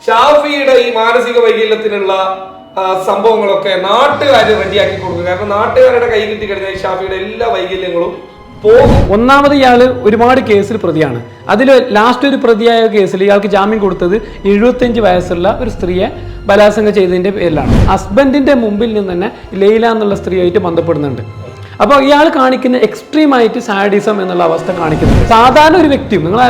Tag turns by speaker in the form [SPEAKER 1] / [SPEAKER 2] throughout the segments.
[SPEAKER 1] ഷാഫിയുടെ ഈ മാനസിക വൈകല്യത്തിനുള്ള സംഭവങ്ങളൊക്കെ നാട്ടുകാർ റെഡിയാക്കി കൊടുക്കുക. കാരണം നാട്ടുകാരുടെ കൈ കിട്ടി കഴിഞ്ഞാൽ ഷാഫിയുടെ എല്ലാ വൈകല്യങ്ങളും പോകും.
[SPEAKER 2] ഒന്നാമത് ഇയാൾ ഒരുപാട് കേസിൽ പ്രതിയാണ്. അതിൽ ലാസ്റ്റ് ഒരു പ്രതിയായ കേസിൽ ഇയാൾക്ക് ജാമ്യം കൊടുത്തത് 75 വയസ്സുള്ള ഒരു സ്ത്രീയെ ബലാത്സംഗം ചെയ്തതിന്റെ പേരിലാണ്. ഹസ്ബൻഡിന്റെ മുമ്പിൽ നിന്ന് തന്നെ ലൈല എന്നുള്ള സ്ത്രീയായിട്ട് ബന്ധപ്പെടുന്നുണ്ട്. അപ്പോൾ ഇയാൾ കാണിക്കുന്ന എക്സ്ട്രീമായിട്ട് സാഡിസം എന്നുള്ള അവസ്ഥ കാണിക്കുന്നത്. സാധാരണ ഒരു വ്യക്തിയും നിങ്ങൾ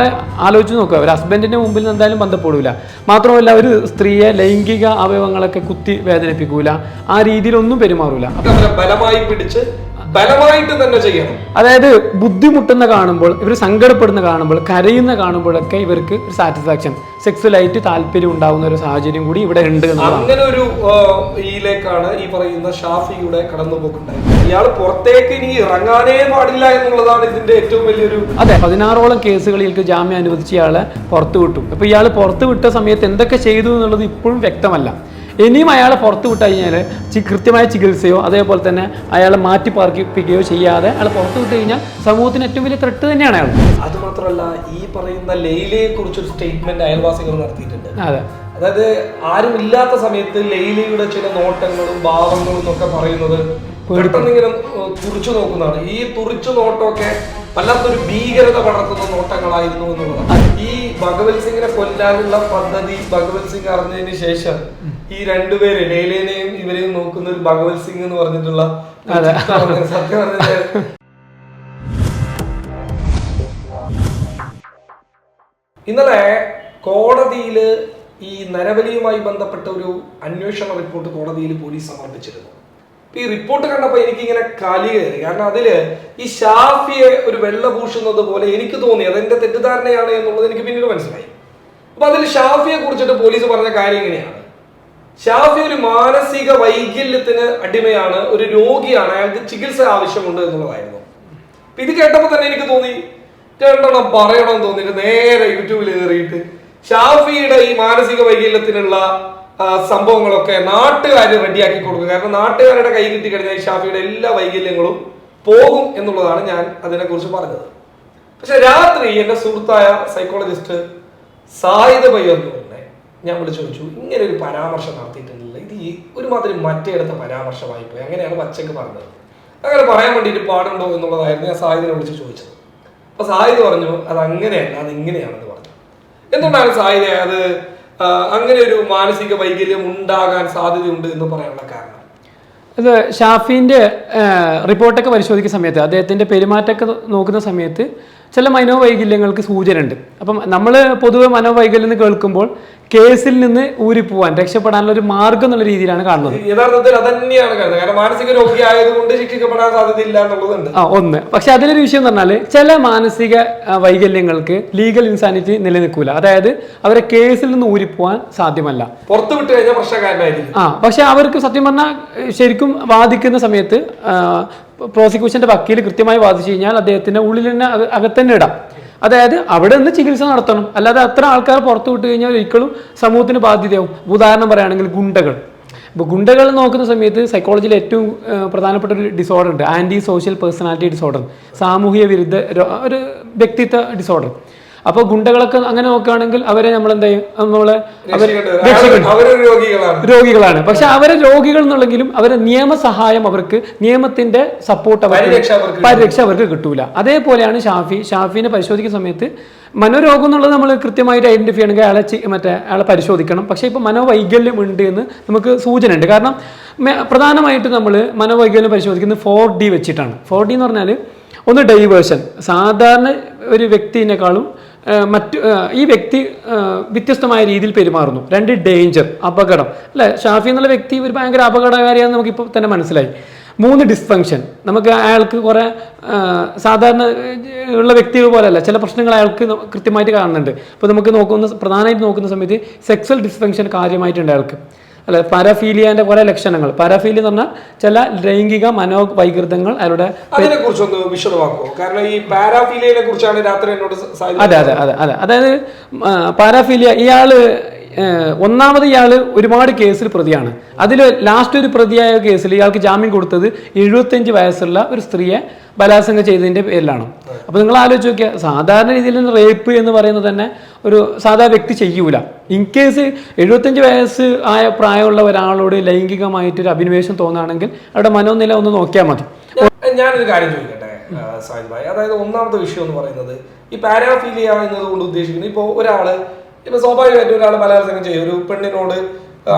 [SPEAKER 2] ആലോചിച്ച് നോക്കുക, ഒരു ഹസ്ബൻഡിന്റെ മുമ്പിൽ നിന്ന് എന്തായാലും ബന്ധപ്പെടില്ല. മാത്രമല്ല ഒരു സ്ത്രീയെ ലൈംഗിക അവയവങ്ങളൊക്കെ കുത്തി വേദനിപ്പിക്കൂല, ആ രീതിയിലൊന്നും പെരുമാറൂല.
[SPEAKER 1] ബലമായി പിടിച്ച് ബലമായിട്ട് തന്നെ ചെയ്യണം.
[SPEAKER 2] അതായത് ബുദ്ധിമുട്ടുന്ന കാണുമ്പോൾ, ഇവർ സങ്കടപ്പെടുന്ന കാണുമ്പോൾ, കരയുന്ന കാണുമ്പോഴൊക്കെ ഇവർക്ക് ഒരു സാറ്റിസ്ഫാക്ഷൻ, സെക്സ്വലായിട്ട് താല്പര്യം ഉണ്ടാകുന്ന ഒരു സാഹചര്യം കൂടി ഇവിടെ ഉണ്ട്.
[SPEAKER 1] അങ്ങനെ ഒരു ഇതിലേക്കാണ് ഈ പറയുന്ന ഷാഫിയുടെ കടന്നുപോക്കുണ്ടായത്. ഇയാൾ പുറത്തേക്ക് ഇനി ഇറങ്ങാനേ പാടില്ല എന്നുള്ളതാണ് ഇതിന്റെ ഏറ്റവും വലിയൊരു.
[SPEAKER 2] അതെ, 16ഓളം കേസുകളിലേക്ക് ജാമ്യം അനുവദിച്ച് ഇയാളെ പുറത്തു വിട്ടു. അപ്പൊ ഇയാൾ പുറത്തു വിട്ട സമയത്ത് എന്തൊക്കെ ചെയ്തു എന്നുള്ളത് ഇപ്പോഴും വ്യക്തമല്ല. ഇനിയും അയാളെ പുറത്തു വിട്ടു കഴിഞ്ഞാൽ കൃത്യമായ ചികിത്സയോ അതേപോലെ തന്നെ അയാളെ മാറ്റി പാർപ്പിക്കുകയോ ചെയ്യാതെ അയാൾ പുറത്തു വിട്ടു കഴിഞ്ഞാൽ സമൂഹത്തിന് ഏറ്റവും വലിയ ത്രെട്ട് തന്നെയാണ് അയാൾ.
[SPEAKER 1] അത് മാത്രമല്ല, ഈ പറയുന്ന ലൈലയെ കുറിച്ചൊരു സ്റ്റേറ്റ്മെന്റ് അയൽവാസികൾ നടത്തിയിട്ടുണ്ട്.
[SPEAKER 2] അതെ,
[SPEAKER 1] അതായത് ആരും ഇല്ലാത്ത സമയത്ത് ലൈലയുടെ ചില നോട്ടങ്ങളും ഭാവങ്ങളും ഒക്കെ പറയുന്നത് പെട്ടെന്ന് ഇങ്ങനെ തുറിച്ചു നോക്കുന്നതാണ്. ഈ തുറിച്ചു നോട്ടമൊക്കെ വല്ലാത്തൊരു ഭീകരത പടർത്തുന്ന നോട്ടങ്ങളായിരുന്നു എന്നുള്ളതാണ്. ഈ ഭഗവത് സിംഗിനെ കൊല്ലാനുള്ള പദ്ധതി ഭഗവത് സിംഗ് അറിഞ്ഞതിന് ശേഷം ഈ രണ്ടുപേര് ലൈലേനെയും ഇവരെയും നോക്കുന്ന ഒരു ഭഗവത് സിംഗ് എന്ന് പറഞ്ഞിട്ടുള്ള സത്യം പറഞ്ഞാൽ ഇന്നലെ കോടതിയിൽ ഈ നരബലിയുമായി ബന്ധപ്പെട്ട ഒരു അന്വേഷണ റിപ്പോർട്ട് കോടതിയിൽ പോലീസ് സമർപ്പിച്ചിരുന്നു. ഈ റിപ്പോർട്ട് കണ്ടപ്പോൾ എനിക്കിങ്ങനെ കലി കയറി. കാരണം അതില് ഈ ഷാഫിയെ ഒരു വെള്ള പൂശുന്നത് പോലെ എനിക്ക് തോന്നി. അതെന്റെ തെറ്റിദ്ധാരണയാണ് എന്നുള്ളത് എനിക്ക് പിന്നീട് മനസ്സിലായി. അപ്പൊ അതിൽ ഷാഫിയെ കുറിച്ചിട്ട് പോലീസ് പറഞ്ഞ കാര്യം ഇങ്ങനെയാണ്: ഷാഫി ഒരു മാനസിക വൈകല്യത്തിന് അടിമയാണ്, ഒരു രോഗിയാണ്, അയാൾക്ക് ചികിത്സ ആവശ്യമുണ്ട് എന്നുള്ളതായിരുന്നു. അപ്പൊ ഇത് കേട്ടപ്പോൾ തന്നെ എനിക്ക് തോന്നി രണ്ടെണ്ണം പറയണമെന്ന് തോന്നിയിട്ട് നേരെ യൂട്യൂബിൽ കയറിയിട്ട് ഷാഫിയുടെ ഈ മാനസിക വൈകല്യത്തിനുള്ള സംഭവങ്ങളൊക്കെ നാട്ടുകാർ റെഡിയാക്കി കൊടുക്കുക. കാരണം നാട്ടുകാരുടെ കൈ കിട്ടി കഴിഞ്ഞാൽ ഷാഫിയുടെ എല്ലാ വൈകല്യങ്ങളും പോകും എന്നുള്ളതാണ് ഞാൻ അതിനെക്കുറിച്ച് പറഞ്ഞത്. പക്ഷെ രാത്രി എന്റെ സുഹൃത്തായ സൈക്കോളജിസ്റ്റ് സായിദ് പയ്യെന്ന് പറഞ്ഞെ ഞാൻ വിളിച്ചു ചോദിച്ചു, ഇങ്ങനെ ഒരു പരാമർശം നടത്തിയിട്ടില്ല, ഇത് ഒരുമാതിരി മറ്റേടുത്ത പരാമർശമായി പോയി, അങ്ങനെയാണ് പച്ചക്ക് പറഞ്ഞത്, അങ്ങനെ പറയാൻ വേണ്ടിയിട്ട് പാടുണ്ടോ എന്നുള്ളതായിരുന്നു ഞാൻ സായിദിനെ വിളിച്ച് ചോദിച്ചത്. അപ്പൊ സായിദ് പറഞ്ഞു അത് അങ്ങനെയല്ല, അത് ഇങ്ങനെയാണെന്ന് പറഞ്ഞു. എന്തുകൊണ്ടാണ് സായിദ് അത് അങ്ങനെ ഒരു മാനസിക വൈകല്യം ഉണ്ടാകാൻ സാധ്യതയുണ്ട് എന്ന് പറയാനുള്ള കാരണം?
[SPEAKER 2] അത് ഷാഫിന്റെ റിപ്പോർട്ടൊക്കെ പരിശോധിക്കുന്ന സമയത്ത്, അദ്ദേഹത്തിന്റെ പെരുമാറ്റമൊക്കെ നോക്കുന്ന സമയത്ത് ചില മനോവൈകല്യങ്ങൾക്ക് സൂചന ഉണ്ട്. അപ്പം നമ്മൾ പൊതുവെ മനോവൈകല്യം എന്ന് കേൾക്കുമ്പോൾ കേസിൽ നിന്ന് ഊരിപ്പോവാൻ, രക്ഷപ്പെടാനുള്ള ഒരു മാർഗം എന്നുള്ള രീതിയിലാണ് കാണുന്നത്.
[SPEAKER 1] യഥാർത്ഥത്തിൽ അതന്നെയാണ് കാണുന്നത്. കാരണം മാനസിക രോഗി ആയതുകൊണ്ട് ശിക്ഷിക്കപ്പെടാൻ സാധ്യതയില്ല എന്നുള്ളതുണ്ട്.
[SPEAKER 2] ഒന്ന്. പക്ഷെ അതിലൊരു വിഷയം എന്ന് പറഞ്ഞാൽ ചില മാനസിക വൈകല്യങ്ങൾക്ക് ലീഗൽ ഇൻസാനിറ്റി നിലനിൽക്കൂല. അതായത് അവരെ കേസിൽ നിന്ന് ഊരിപ്പോവാൻ സാധ്യമല്ല,
[SPEAKER 1] പുറത്തു വിട്ട് കഴിഞ്ഞാൽ പ്രശ്നക്കാരനായിരിക്കും.
[SPEAKER 2] പക്ഷെ അവർക്ക് സത്യം പറഞ്ഞാൽ ശരിക്കും വാദിക്കുന്ന സമയത്ത് പ്രോസിക്യൂഷന്റെ വക്കീൽ കൃത്യമായി വാദിച്ചു കഴിഞ്ഞാൽ അദ്ദേഹത്തിന്റെ ഉള്ളിൽ തന്നെ അകത്തന്നെ ഇടാം. അതായത് അവിടെ നിന്ന് ചികിത്സ നടത്തണം. അല്ലാതെ അത്ര ആൾക്കാർ പുറത്തു വിട്ട് കഴിഞ്ഞാൽ ഒരിക്കലും സമൂഹത്തിന് ബാധ്യതയാവും. ഉദാഹരണം പറയുകയാണെങ്കിൽ ഗുണ്ടകൾ. ഇപ്പോൾ ഗുണ്ടകൾ നോക്കുന്ന സമയത്ത് സൈക്കോളജിയിൽ ഏറ്റവും പ്രധാനപ്പെട്ട ഒരു ഡിസോർഡർ ഉണ്ട്, ആന്റി സോഷ്യൽ പേഴ്സണാലിറ്റി ഡിസോർഡർ, സാമൂഹിക വിരുദ്ധ ഒരു വ്യക്തിത്വ ഡിസോർഡർ. അപ്പോൾ ഗുണ്ടകളൊക്കെ അങ്ങനെ നോക്കുകയാണെങ്കിൽ അവരെ നമ്മൾ എന്താ ചെയ്യും, നമ്മളെ രോഗികളാണ്. പക്ഷെ അവരെ രോഗികൾ എന്നുള്ളെങ്കിലും അവരെ നിയമസഹായം, അവർക്ക് നിയമത്തിന്റെ സപ്പോർട്ട്, പരിരക്ഷ അവർക്ക് കിട്ടൂല. അതേപോലെയാണ് ഷാഫിനെ പരിശോധിക്കുന്ന സമയത്ത് മനോരോഗം എന്നുള്ളത് നമ്മൾ കൃത്യമായിട്ട് ഐഡന്റിഫൈ ചെയ്യണമെങ്കിൽ അയാളെ പരിശോധിക്കണം. പക്ഷെ ഇപ്പൊ മനോവൈകല്യം ഉണ്ട് എന്ന് നമുക്ക് സൂചന ഉണ്ട്. കാരണം പ്രധാനമായിട്ട് നമ്മൾ മനോവൈകല്യം പരിശോധിക്കുന്നത് 4D വെച്ചിട്ടാണ്. 4D എന്ന് പറഞ്ഞാൽ ഒന്ന് ഡൈവേർഷൻ, സാധാരണ ഒരു വ്യക്തിനേക്കാളും ഈ വ്യക്തി വ്യത്യസ്തമായ രീതിയിൽ പെരുമാറുന്നു. 2 ഡേഞ്ചർ, അപകടം, അല്ലെ? ഷാഫി എന്നുള്ള വ്യക്തി ഒരു ഭയങ്കര അപകടകാരിയാണെന്ന് നമുക്കിപ്പോൾ തന്നെ മനസ്സിലായി. 3 ഡിസ്ഫങ്ഷൻ, നമുക്ക് അയാൾക്ക് കുറെ സാധാരണ ഉള്ള വ്യക്തികൾ പോലെയല്ല, ചില പ്രശ്നങ്ങൾ അയാൾക്ക് കൃത്യമായിട്ട് കാണുന്നുണ്ട്. ഇപ്പോൾ നമുക്ക് പ്രധാനമായിട്ട് നോക്കുന്ന സമയത്ത് സെക്സ്വൽ ഡിസ്ഫങ്ഷൻ കാര്യമായിട്ടുണ്ട് അയാൾക്ക്, അല്ലെ? പാരാഫീലിയന്റെ കുറെ ലക്ഷണങ്ങൾ. പാരാഫീലിയ എന്ന് പറഞ്ഞാൽ ചില ലൈംഗിക മനോവൈകൃതങ്ങൾ അയാളുടെ.
[SPEAKER 1] അതിനെ കുറിച്ചൊന്ന് വിശദമാക്കുമോ? കാരണം ഈ പാരാഫീലിയനെ കുറിച്ചാണ് രാത്രി എന്നോട്.
[SPEAKER 2] അതെ. അതായത് പാരാഫീലിയ, ഒന്നാമത് ഇയാൾ ഒരുപാട് കേസിൽ പ്രതിയാണ്. അതിൽ ലാസ്റ്റ് ഒരു പ്രതിയായ കേസിൽ ഇയാൾക്ക് ജാമ്യം കൊടുത്തത് 75 വയസ്സുള്ള ഒരു സ്ത്രീയെ ബലാത്സംഗം ചെയ്തതിന്റെ പേരിലാണ്. അപ്പൊ നിങ്ങൾ ആലോചിച്ച് നോക്കിയാൽ സാധാരണ രീതിയിൽ റേപ്പ് എന്ന് പറയുന്നത് തന്നെ ഒരു സാധാരണ വ്യക്തി ചെയ്യൂല. ഇൻ കേസ് 75 വയസ്സ് ആയ പ്രായമുള്ള ഒരാളോട് ലൈംഗികമായിട്ട് ഒരു അഭിനിവേശം തോന്നുകയാണെങ്കിൽ അവിടെ മനോനില ഒന്ന് നോക്കിയാൽ മതി.
[SPEAKER 1] ഞാനൊരു കാര്യം ചോദിക്കട്ടെ സാഹിദ് ഭായ്, അതായത് ഒന്നാമത്തെ വിഷയം എന്ന് പറയുന്നത് ഈ പാരാഫീലിയ എന്നതുകൊണ്ട് ഉദ്ദേശിക്കുന്നത് ഇപ്പോൾ ഒരാള് ഇപ്പൊ സ്വാഭാവികമായിട്ടും ഒരാൾ ബലാത്സംഗം ചെയ്യും, ഒരു പെണ്ണിനോട്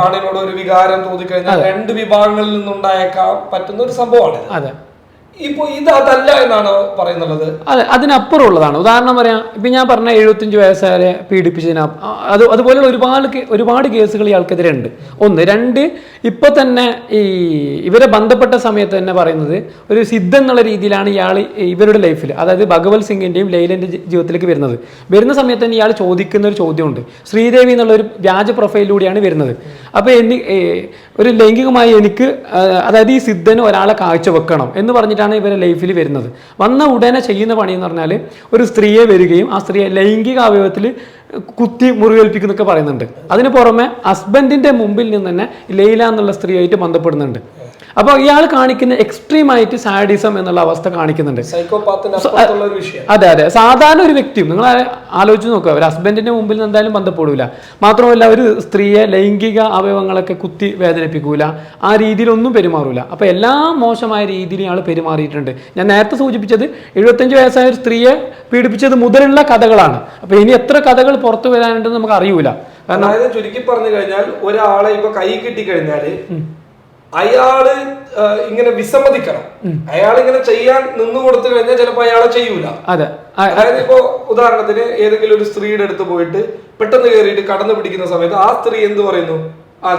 [SPEAKER 1] ആണിനോട് ഒരു വികാരം തോന്നിക്കഴിഞ്ഞാൽ രണ്ട് വിഭാഗങ്ങളിൽ നിന്നുണ്ടായേക്കാൻ പറ്റുന്ന ഒരു സംഭവമാണ്.
[SPEAKER 2] അതെ,
[SPEAKER 1] ഇപ്പൊ ഇത് അതല്ല എന്നാണ് പറയുന്നത്.
[SPEAKER 2] അതെ, അതിനപ്പുറം ഉള്ളതാണ്. ഉദാഹരണം പറയാം, ഇപ്പൊ ഞാൻ പറഞ്ഞ 75 വയസ്സുകാരെ പീഡിപ്പിച്ചതിന് അതുപോലെയുള്ള ഒരുപാട് കേസുകൾ ഇയാൾക്കെതിരെ ഉണ്ട്. ഒന്ന്. രണ്ട്, ഇപ്പൊ തന്നെ ഇവരെ ബന്ധപ്പെട്ട സമയത്ത് തന്നെ പറയുന്നത് ഒരു സിദ്ധ എന്നുള്ള രീതിയിലാണ് ഇയാൾ ഇവരുടെ ലൈഫിൽ, അതായത് ഭഗവത് സിംഗിന്റെയും ലൈലന്റെ ജീവിതത്തിലേക്ക് വരുന്ന സമയത്ത് തന്നെ ഇയാൾ ചോദിക്കുന്ന ഒരു ചോദ്യമുണ്ട്. ശ്രീദേവി എന്നുള്ള ഒരു വ്യാജ പ്രൊഫൈലിലൂടെയാണ് വരുന്നത്. അപ്പൊ ഒരു ലൈംഗികമായി എനിക്ക്, അതായത് ഈ സിദ്ധന് ഒരാളെ കാഴ്ചവെക്കണം എന്ന് പറഞ്ഞിട്ടാണ് ഇവരെ ലൈഫിൽ വരുന്നത്. വന്ന ഉടനെ ചെയ്യുന്ന പണി എന്ന് പറഞ്ഞാൽ ഒരു സ്ത്രീയെ വരികയും ആ സ്ത്രീയെ ലൈംഗിക അവയവത്തിൽ കുത്തി മുറിവേൽപ്പിക്കുന്നൊക്കെ പറയുന്നുണ്ട്. അതിന് പുറമെ ഹസ്ബൻഡിന്റെ മുമ്പിൽ നിന്ന് തന്നെ ലൈല എന്നുള്ള സ്ത്രീയായിട്ട് ബന്ധപ്പെടുന്നുണ്ട്. അപ്പൊ ഇയാൾ കാണിക്കുന്ന എക്സ്ട്രീം ആയിട്ട് സാഡിസം എന്നുള്ള അവസ്ഥ കാണിക്കുന്നുണ്ട്. അതെ അതെ, സാധാരണ ഒരു വ്യക്തിയും നിങ്ങൾ ആലോചിച്ച് നോക്കുക, ഒരു ഹസ്ബൻഡിന്റെ മുമ്പിൽ നിന്ന് എന്തായാലും ബന്ധപ്പെടൂല. മാത്രമല്ല ഒരു സ്ത്രീയെ ലൈംഗിക അവയവങ്ങളൊക്കെ കുത്തി വേദനിപ്പിക്കൂല, ആ രീതിയിലൊന്നും പെരുമാറൂല. അപ്പൊ എല്ലാം മോശമായ രീതിയിൽ ഇയാൾ പെരുമാറിയിട്ടുണ്ട്. ഞാൻ നേരത്തെ സൂചിപ്പിച്ചത് 75 വയസ്സായ ഒരു സ്ത്രീയെ പീഡിപ്പിച്ചത് മുതലുള്ള കഥകളാണ്. അപ്പൊ ഇനി എത്ര കഥകൾ പുറത്തു വരാനുണ്ടെന്ന് നമുക്ക് അറിയൂല.
[SPEAKER 1] കാരണം ചുരുക്കി പറഞ്ഞു കഴിഞ്ഞാൽ ഒരാളെ ഇപ്പൊ കൈ കിട്ടിക്കഴിഞ്ഞാല് അയാള് ഇങ്ങനെ വിസമ്മതിക്കണം. അയാൾ ഇങ്ങനെ ചെയ്യാൻ നിന്ന് കൊടുത്തു കഴിഞ്ഞാൽ ചിലപ്പോ അയാളെ ചെയ്യൂല.
[SPEAKER 2] അതെ,
[SPEAKER 1] അതായത് ഇപ്പോ ഉദാഹരണത്തിന് ഏതെങ്കിലും ഒരു സ്ത്രീയുടെ അടുത്ത് പോയിട്ട് പെട്ടെന്ന് കയറിയിട്ട് കടന്നു പിടിക്കുന്ന സമയത്ത് ആ സ്ത്രീ എന്ത് പറയുന്നു,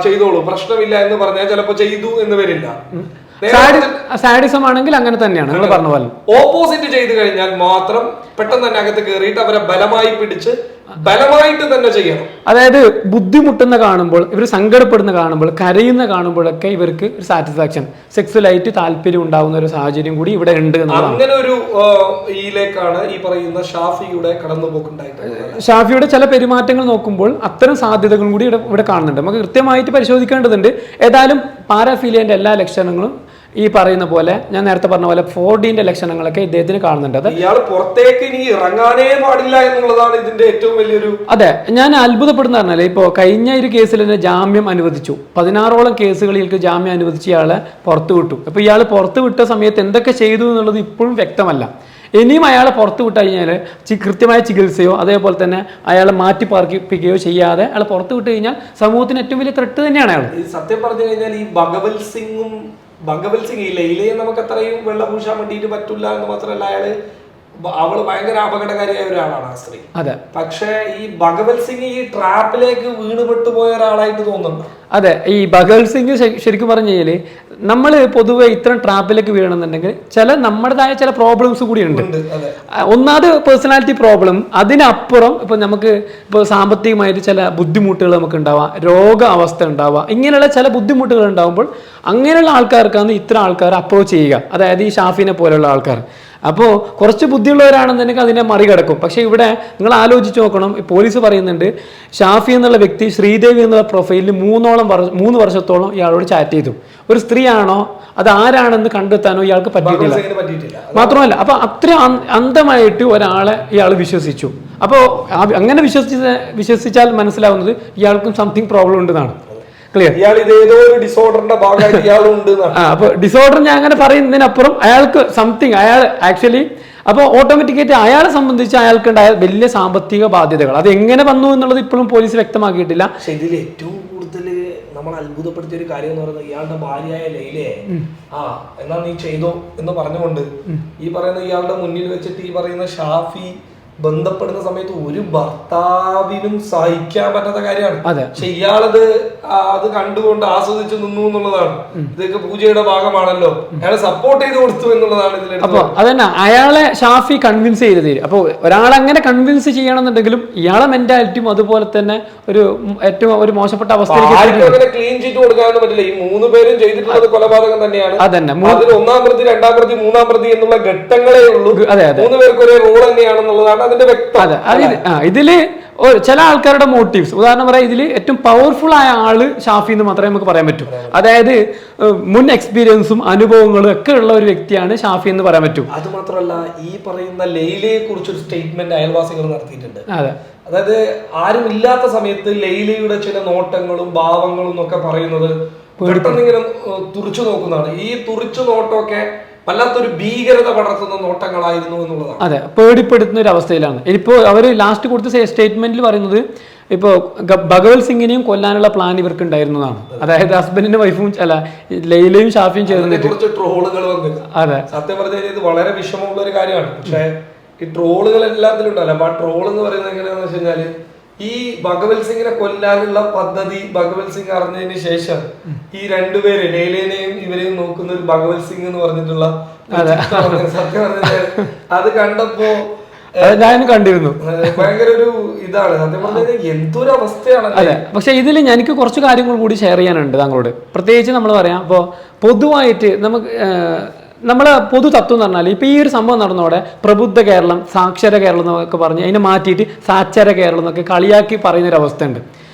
[SPEAKER 1] ചെയ്തോളൂ പ്രശ്നമില്ല എന്ന് പറഞ്ഞാൽ ചിലപ്പോ ചെയ്തു എന്ന് വരില്ല.
[SPEAKER 2] സാഡിസം ആണെങ്കിൽ അങ്ങനെ തന്നെയാണ് നിങ്ങൾ പറഞ്ഞ പോലെ.
[SPEAKER 1] ഓപ്പോസിറ്റ് ചെയ്ത് കഴിഞ്ഞാൽ മാത്രം പെട്ടെന്ന് തന്നെ അകത്ത് കയറിയിട്ട് അവരെ ബലമായി പിടിച്ച് ബലമായിട്ട് തന്നെ ചെയ്യണം.
[SPEAKER 2] അതായത് ബുദ്ധിമുട്ടുന്ന കാണുമ്പോൾ, ഇവർ സങ്കടപ്പെടുന്ന കാണുമ്പോൾ, കരയുന്ന കാണുമ്പോഴൊക്കെ ഇവർക്ക് ഒരു സാറ്റിസ്ഫാക്ഷൻ, സെക്സ്വലായിട്ട് താല്പര്യം ഉണ്ടാവുന്ന ഒരു സാഹചര്യം കൂടി ഇവിടെ ഉണ്ട്.
[SPEAKER 1] അങ്ങനെ ഒരു ഇതിലേക്കാണ് ഈ പറയുന്ന ഷാഫിയുടെ കടന്നുപോക്കുണ്ടായിട്ടുള്ളത്.
[SPEAKER 2] ഷാഫിയുടെ ചില പെരുമാറ്റങ്ങൾ നോക്കുമ്പോൾ അത്തരം സാധ്യതകളും കൂടി ഇവിടെ കാണുന്നുണ്ട്. നമുക്ക് കൃത്യമായിട്ട് പരിശോധിക്കേണ്ടതുണ്ട്. ഏതായാലും പാരാഫീലിയന്റെ എല്ലാ ലക്ഷണങ്ങളും ഈ പറയുന്ന പോലെ, ഞാൻ നേരത്തെ പറഞ്ഞ പോലെ 4Dന്റെ ലക്ഷണങ്ങളൊക്കെ ഇദ്ദേഹത്തിന് കാണുന്നുണ്ട്.
[SPEAKER 1] ഇയാൾ പുറത്തേക്ക് ഇനി ഇറങ്ങാനേ പാടില്ല എന്നുള്ളതാണ് ഇതിന്റെ ഏറ്റവും വലിയൊരു.
[SPEAKER 2] അതെ, ഞാൻ അത്ഭുതപ്പെടുന്ന പറഞ്ഞാൽ ഇപ്പോൾ കഴിഞ്ഞ ഒരു കേസിൽ തന്നെ ജാമ്യം അനുവദിച്ചു. 16ഓളം കേസുകളിലേക്ക് ജാമ്യം അനുവദിച്ച് ഇയാളെ പുറത്തു വിട്ടു. അപ്പൊ ഇയാൾ പുറത്തു വിട്ട സമയത്ത് എന്തൊക്കെ ചെയ്തു എന്നുള്ളത് ഇപ്പോഴും വ്യക്തമല്ല. ഇനിയും അയാളെ പുറത്തു വിട്ട് കഴിഞ്ഞാൽ കൃത്യമായ ചികിത്സയോ അതേപോലെ തന്നെ അയാളെ മാറ്റി പാർപ്പിക്കുകയോ ചെയ്യാതെ അയാളെ പുറത്തു വിട്ട് കഴിഞ്ഞാൽ സമൂഹത്തിന് ഏറ്റവും വലിയ ത്രെട്ട് തന്നെയാണ് അയാൾ.
[SPEAKER 1] സത്യം പറഞ്ഞു കഴിഞ്ഞാൽ ഈ ഭഗവത് സിംഗ് ഈ ലൈലയെ നമുക്ക് അത്രയും വെള്ളപൂശാൻ വേണ്ടിയിട്ട് പറ്റില്ല എന്ന് മാത്രമല്ല, അവള് ഭയങ്കര അപകടകാരിയായ ഒരാളാണ് ആ സ്ത്രീ.
[SPEAKER 2] അതെ,
[SPEAKER 1] പക്ഷെ ഈ ഭഗവത് സിംഗ് ഈ ട്രാപ്പിലേക്ക് വീണുപെട്ടു പോയ ഒരാളായിട്ട് തോന്നുന്നുണ്ട്.
[SPEAKER 2] അതെ, ഈ ഭഗവത് സിംഗ് ശരിക്കും പറഞ്ഞു കഴിഞ്ഞാല് നമ്മൾ പൊതുവെ ഇത്തരം ട്രാപ്പിലേക്ക് വീഴണമെന്നുണ്ടെങ്കിൽ നമ്മുടേതായ ചില പ്രോബ്ലംസ് കൂടി ഉണ്ട്. ഒന്നാമത് പേഴ്സണാലിറ്റി പ്രോബ്ലം, അതിനപ്പുറം ഇപ്പൊ നമുക്ക് ഇപ്പോൾ സാമ്പത്തികമായിട്ട് ചില ബുദ്ധിമുട്ടുകൾ നമുക്ക് ഉണ്ടാവാം, രോഗാവസ്ഥ ഉണ്ടാവാം, ഇങ്ങനെയുള്ള ചില ബുദ്ധിമുട്ടുകൾ ഉണ്ടാകുമ്പോൾ അങ്ങനെയുള്ള ആൾക്കാർക്കാണ് ഇത്തരം ആൾക്കാർ അപ്രോച്ച് ചെയ്യുക. അതായത് ഈ ഷാഫിനെ പോലെയുള്ള ആൾക്കാർ. അപ്പോൾ കുറച്ച് ബുദ്ധിയുള്ളവരാണെന്നുണ്ടെങ്കിൽ അതിനെ മറികടക്കും. പക്ഷേ ഇവിടെ നിങ്ങൾ ആലോചിച്ച് നോക്കണം, പോലീസ് പറയുന്നുണ്ട് ഷാഫി എന്നുള്ള വ്യക്തി ശ്രീദേവി എന്നുള്ള പ്രൊഫൈലിൽ 3 വർഷത്തോളം ഇയാളോട് ചാറ്റ് ചെയ്തു. ഒരു സ്ത്രീയാണോ അത് ആരാണെന്ന് കണ്ടെത്താനോ ഇയാൾക്ക് പറ്റിയിട്ടില്ല. മാത്രമല്ല അപ്പൊ അത്ര അന്ധമായിട്ട് ഒരാളെ ഇയാൾ വിശ്വസിച്ചു. അപ്പോൾ അങ്ങനെ വിശ്വസിച്ചാൽ മനസ്സിലാവുന്നത് ഇയാൾക്കും സംതിങ് പ്രോബ്ലം ഉണ്ടെന്നാണ്. ക്ലിയർ. അപ്പൊ ഡിസോർഡർ ഞാൻ അങ്ങനെ പറയുന്നതിനപ്പുറം അയാൾക്ക് സംതിങ്, അയാൾ ആക്ച്വലി അപ്പോൾ ഓട്ടോമാറ്റിക്കായിട്ട് അയാളെ സംബന്ധിച്ച് അയാൾക്കുണ്ടായ വലിയ സാമ്പത്തിക ബാധ്യതകൾ അത് എങ്ങനെ വന്നു എന്നുള്ളത് ഇപ്പോഴും പോലീസ് വ്യക്തമാക്കിയിട്ടില്ല.
[SPEAKER 1] പക്ഷെ ഇതിൽ ഏറ്റവും കൂടുതൽ നമ്മൾ അത്ഭുതപ്പെടുത്തിയ ഒരു കാര്യം എന്ന് പറയുന്നത് ഇയാളുടെ ഭാര്യയായ ലൈലയെ എന്നാ നീ ചെയ്തോ എന്ന് പറഞ്ഞുകൊണ്ട് ഈ പറയുന്ന ഇയാളുടെ മുന്നിൽ വെച്ചിട്ട് ഈ പറയുന്ന ഷാഫി ബന്ധപ്പെടുന്ന സമയത്ത് ഒരു ഭർത്താവിനും സഹിക്കാൻ പറ്റാത്ത കാര്യമാണ്. പക്ഷെ ഇയാളത് അത് കണ്ടുകൊണ്ട് ആസ്വദിച്ചു നിന്നു എന്നുള്ളതാണ്. ഇതൊക്കെ പൂജയുടെ ഭാഗമാണല്ലോ, അയാളെ സപ്പോർട്ട് ചെയ്ത് കൊടുത്തു എന്നുള്ളതാണ് ഇതിൽ.
[SPEAKER 2] അപ്പൊ അതന്നെ അയാളെ ഷാഫി കൺവിൻസ് ചെയ്ത് തരും. അപ്പൊ ഒരാളെങ്ങനെ കൺവിൻസ് ചെയ്യണമെന്നുണ്ടെങ്കിലും ഇയാളെ മെന്റാലിറ്റിയും അതുപോലെ തന്നെ ഏറ്റവും ഒരു മോശപ്പെട്ട അവസ്ഥയിലേക്ക്
[SPEAKER 1] ക്ലീൻ ചീറ്റ് കൊടുക്കാനൊന്നും പറ്റില്ല. ഈ 3 പേരും ചെയ്തിട്ടുള്ളത് കൊലപാതകം തന്നെയാണ്.
[SPEAKER 2] അതന്നെ,
[SPEAKER 1] അതിൽ 1-ാം പ്രതി 2-ാം പ്രതി 3-ാം പ്രതി എന്നുള്ള ഘട്ടങ്ങളേ ഉള്ളൂ. 3 പേർക്ക് ഒരേ റോൾ തന്നെയാണെന്നുള്ളതാണ് എന്നുള്ളതാണ് അതിന്റെ വ്യക്തം.
[SPEAKER 2] ഇതില് ചില ആൾക്കാരുടെ മോട്ടീവ്സ്, ഉദാഹരണം പറയാം, ഇതിൽ ഏറ്റവും പവർഫുൾ ആയ ആള് ഷാഫി എന്ന് മാത്രമേ നമുക്ക് പറയാൻ പറ്റൂ. അതായത് മുൻ എക്സ്പീരിയൻസും അനുഭവങ്ങളും ഒക്കെ ഉള്ള ഒരു വ്യക്തിയാണ് ഷാഫി എന്ന് പറയാൻ പറ്റൂ.
[SPEAKER 1] അത് മാത്രമല്ല, ഈ പറയുന്ന ലൈലയെ കുറിച്ചൊരു സ്റ്റേറ്റ്മെന്റ് അയൽവാസികൾ നടത്തിയിട്ടുണ്ട്. അതായത് ആരും ഇല്ലാത്ത സമയത്ത് ലൈലയുടെ ചില നോട്ടങ്ങളും ഭാവങ്ങളും ഒക്കെ പറയുന്നത് പെട്ടെന്ന് ഇങ്ങനെ തുറിച്ചു നോക്കുന്നതാണ്. ഈ തുറിച്ചു നോട്ടമൊക്കെ വല്ലാത്തൊരു ഭീകരത പടർത്തുന്ന നോട്ടങ്ങളായിരുന്നു എന്നുള്ളതാണ്.
[SPEAKER 2] അതെ, പേടിപ്പെടുത്തുന്ന ഒരു അവസ്ഥയിലാണ്. ഇനിയിപ്പോ അവര് ലാസ്റ്റ് കൊടുത്ത സ്റ്റേറ്റ്മെന്റിൽ പറയുന്നത് ഇപ്പോ ഭഗവത് സിംഗിനെയും കൊല്ലാനുള്ള പ്ലാൻ ഇവർക്ക് ഉണ്ടായിരുന്നതാണ്. അതായത് ഹസ്ബൻഡിന്റെ വൈഫും അല്ല ലൈലയും ഷാഫിയും ചേർന്നിട്ട്
[SPEAKER 1] കുറച്ച് ട്രോളുകൾ വന്നു. അതെ, സത്യം പറഞ്ഞാൽ ഇത് വളരെ വിഷമമുള്ള ഒരു കാര്യമാണ്. പക്ഷെ ഈ ട്രോളുകൾ എല്ലാത്തിലും ഉണ്ടല്ലോ. അപ്പൊ ആ ട്രോൾ എന്ന് പറയുന്നത് എങ്ങനെയാണെന്ന് വെച്ച് കഴിഞ്ഞാല്, ഈ ഭഗവത് സിംഗിനെ കൊല്ലാനുള്ള പദ്ധതി ഭഗവത് സിംഗ് അറിഞ്ഞതിന് ശേഷം ഈ രണ്ടുപേര് ലൈലേനെയും ഇവരെയും നോക്കുന്ന ഒരു ഭഗവത് സിംഗ് എന്ന് പറഞ്ഞിട്ടുള്ള സത്യം പറഞ്ഞാൽ അത് കണ്ടപ്പോ
[SPEAKER 2] ഞാൻ കണ്ടിരുന്നു.
[SPEAKER 1] ഭയങ്കര ഒരു ഇതാണ് സത്യം പറഞ്ഞാൽ, എന്തൊരു അവസ്ഥയാണ്.
[SPEAKER 2] അതെ, പക്ഷെ ഇതിൽ എനിക്ക് കുറച്ച് കാര്യങ്ങൾ കൂടി ഷെയർ ചെയ്യാനുണ്ട് താങ്കളോട്. പ്രത്യേകിച്ച് നമ്മൾ പറയാം, അപ്പോൾ പൊതുവായിട്ട് നമ്മളെ പൊതു തത്വം എന്ന് പറഞ്ഞാൽ ഇപ്പൊ ഈ ഒരു സംഭവം നടന്നോടെ പ്രബുദ്ധ കേരളം, സാക്ഷര കേരളം എന്നൊക്കെ പറഞ്ഞ് അതിനെ മാറ്റിയിട്ട് സാക്ഷര കേരളം എന്നൊക്കെ കളിയാക്കി പറയുന്ന ഒരു അവസ്ഥ ഉണ്ട്.